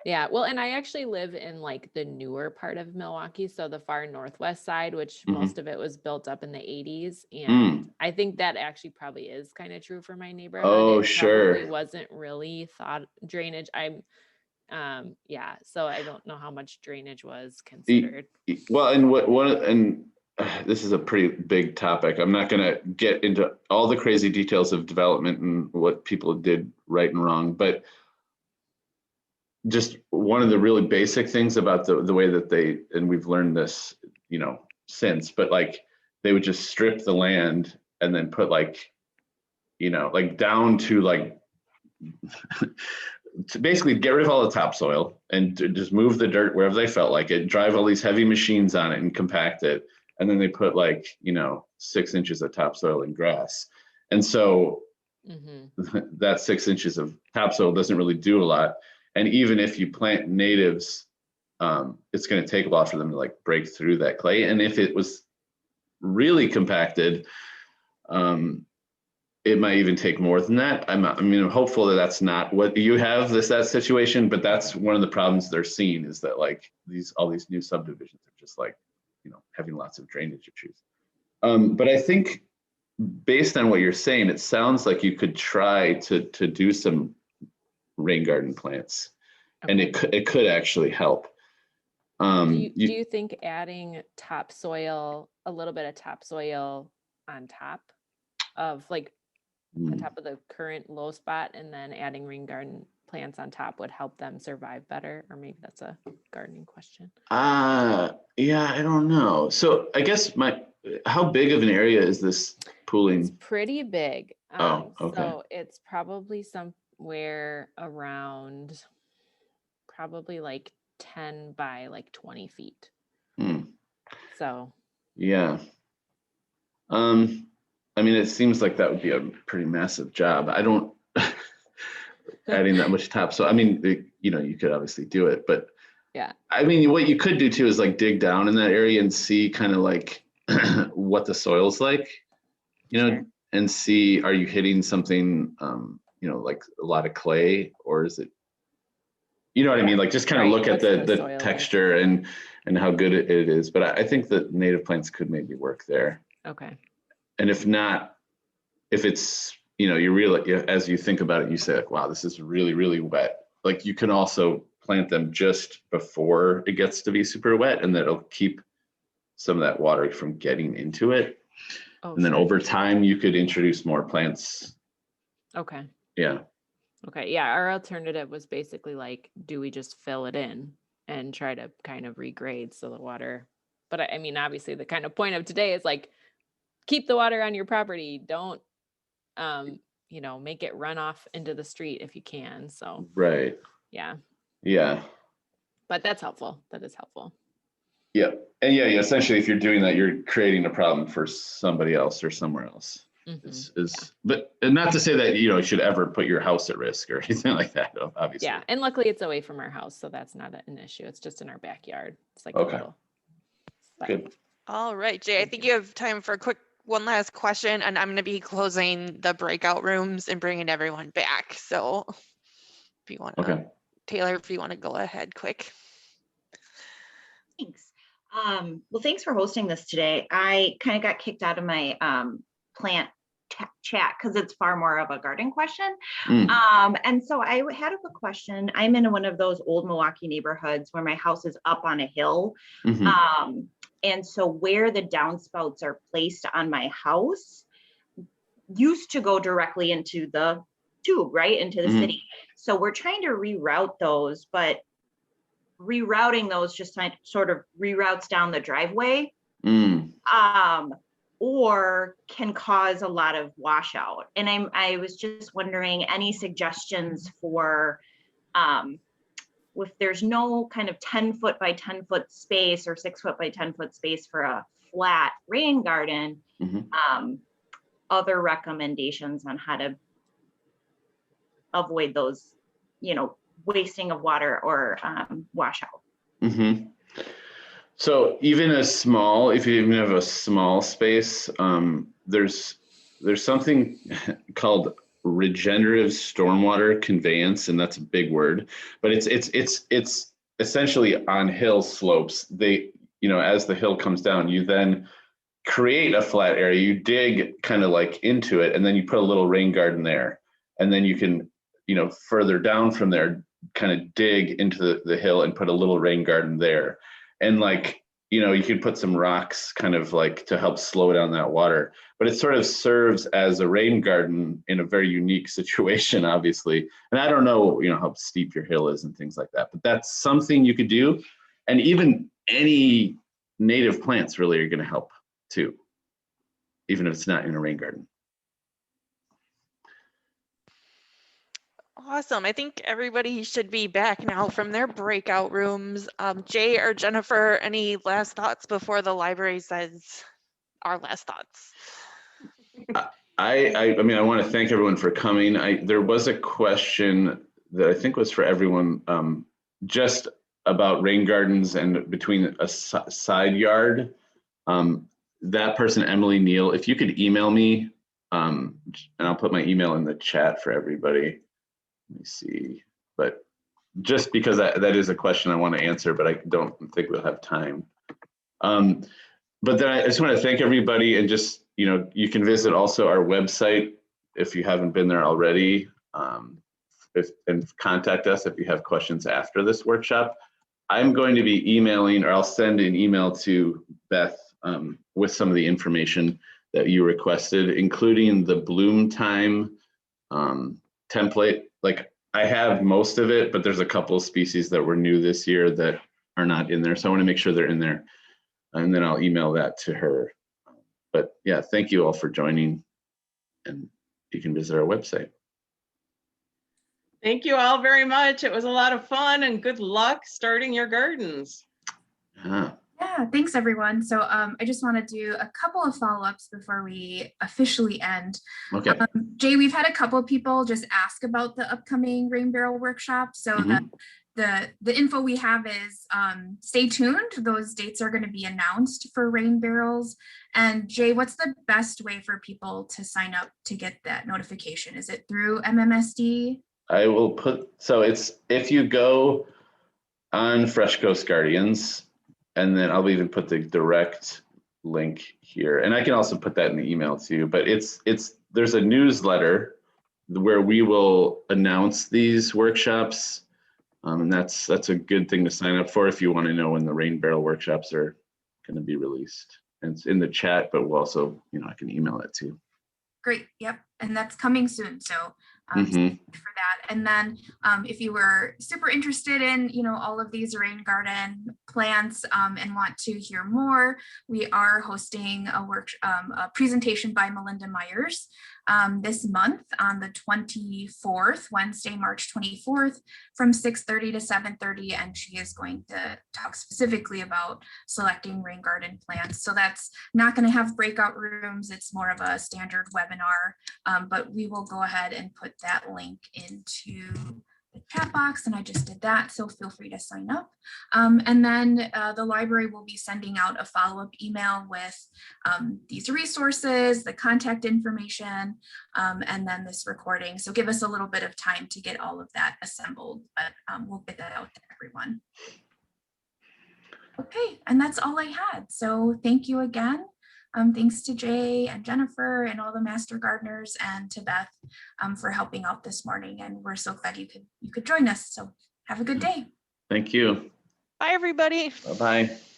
Yeah, well, and I actually live in like the newer part of Milwaukee, so the far northwest side, which most of it was built up in the 80s. And I think that actually probably is kind of true for my neighborhood. Oh, it sure. Probably wasn't really thought drainage. Yeah, so I don't know how much drainage was considered. Well, and this is a pretty big topic. I'm not going to get into all the crazy details of development and what people did right and wrong, but just one of the really basic things about the way that and we've learned this, you know, since, but like they would just strip the land and then put down to to basically get rid of all the topsoil and to just move the dirt wherever they felt like it, drive all these heavy machines on it and compact it. And then they put 6 inches of topsoil and grass. And so that 6 inches of topsoil doesn't really do a lot. And even if you plant natives, it's going to take a while for them to break through that clay. And if it was really compacted, it might even take more than that. I'm hopeful that that's not what you have, that situation, but that's one of the problems they're seeing is that all these new subdivisions are just having lots of drainage issues. But I think based on what you're saying, it sounds like you could try to do some rain garden plants, and it could actually help. Do you think adding topsoil, a little bit of topsoil on top of on top of the current low spot, and then adding rain garden plants on top would help them survive better? Or maybe that's a gardening question. Yeah, I don't know. So I guess how big of an area is this pooling? It's pretty big. Oh, okay. So it's probably somewhere around probably 10 by 20 feet. So. Yeah. It seems like that would be a pretty massive job. I don't adding that much topsoil. You could obviously do it, but yeah. What you could do too is dig down in that area and see kind of what the soil's like, Sure. And see, are you hitting something, like a lot of clay, or is it, you know what I mean? Just kind of look at the texture and how good it is. But I think that native plants could maybe work there. Okay. And if not, if it's, you really, as you think about it, you say wow, this is really, really wet. You can also plant them just before it gets to be super wet, and that'll keep some of that water from getting into it. Oh, and then over time, you could introduce more plants. Okay. Yeah. Okay. Yeah. Our alternative was basically do we just fill it in and try to kind of regrade so the water, but obviously the kind of point of today is keep the water on your property. Don't, make it run off into the street if you can. So. Right. Yeah. Yeah. But that's helpful. That is helpful. Yeah. And yeah, essentially if you're doing that, you're creating a problem for somebody else or somewhere else. But not to say that, you know, you should ever put your house at risk or anything like that, obviously. Yeah, and luckily it's away from our house, so that's not an issue. It's just in our backyard. It's like Okay. a little. Good. All right, Jay, I think you have time for a quick one last question, and I'm going to be closing the breakout rooms and bringing everyone back. So if you want to, Okay. Taylor, if you want to go ahead quick. Thanks. Well, thanks for hosting this today. I kind of got kicked out of my plant chat because it's far more of a garden question. And so I had a question. I'm in one of those old Milwaukee neighborhoods where my house is up on a hill. And so where the downspouts are placed on my house used to go directly into the tube, right, into the city. So we're trying to reroute those, but rerouting those just sort of reroutes down the driveway, or can cause a lot of washout. And I was just wondering, any suggestions for if there's no kind of 10-foot by 10-foot space or 6-foot by 10-foot space for a flat rain garden, other recommendations on how to avoid those, you know, wasting of water or washout. So even if you even have a small space, there's something called regenerative stormwater conveyance, and that's a big word, but it's essentially on hill slopes. They, you know, as the hill comes down, you then create a flat area, you dig kind of like into it, and then you put a little rain garden there, and then you can, you know, further down from there, kind of dig into the hill and put a little rain garden there. And like, you know, you could put some rocks kind of like to help slow down that water, but it sort of serves as a rain garden in a very unique situation, obviously. And I don't know, you know, how steep your hill is and things like that, but that's something you could do. And even any native plants really are going to help too, even if it's not in a rain garden. Awesome. I think everybody should be back now from their breakout rooms. Jay or Jennifer, any last thoughts before the library says our last thoughts? I mean, I want to thank everyone for coming. There was a question that I think was for everyone, just about rain gardens and between a side yard. That person, Emily Neal, if you could email me, and I'll put my email in the chat for everybody. Let me see, but just because that is a question I want to answer, but I don't think we'll have time. But then I just want to thank everybody, and just, you know, you can visit also our website if you haven't been there already, and contact us if you have questions after this workshop. I'm going to be emailing, or I'll send an email to Beth with some of the information that you requested, including the bloom time template. Like, I have most of it, but there's a couple of species that were new this year that are not in there. So I want to make sure they're in there, and then I'll email that to her. But yeah, thank you all for joining, and you can visit our website. Thank you all very much. It was a lot of fun, and good luck starting your gardens. Yeah, thanks everyone. So I just want to do a couple of follow-ups before we officially end. Okay. Jay, we've had a couple of people just ask about the upcoming rain barrel workshop. So the info we have is stay tuned. Those dates are going to be announced for rain barrels. And Jay, what's the best way for people to sign up to get that notification? Is it through MMSD? I will so it's, if you go on Fresh Coast Guardians, and then I'll even put the direct link here, and I can also put that in the email too, but there's a newsletter where we will announce these workshops, and that's a good thing to sign up for if you want to know when the rain barrel workshops are going to be released. And it's in the chat, but we'll also, you know, I can email it too. Great. Yep. And that's coming soon. So For that. And then if you were super interested in, you know, all of these rain garden plants and want to hear more, we are hosting a presentation by Melinda Myers this month on the 24th, Wednesday, March 24th, from 6:30 to 7:30, and she is going to talk specifically about selecting rain garden plants. So that's not going to have breakout rooms, it's more of a standard webinar, but we will go ahead and put that link into the chat box, and I just did that, so feel free to sign up. And then the library will be sending out a follow-up email with these resources, the contact information, and then this recording. So give us a little bit of time to get all of that assembled, but we'll get that out to everyone. Okay, and that's all I had. So thank you again. Thanks to Jay and Jennifer and all the master gardeners, and to Beth for helping out this morning. And we're so glad you could join us. So have a good day. Thank you. Bye, everybody. Bye-bye.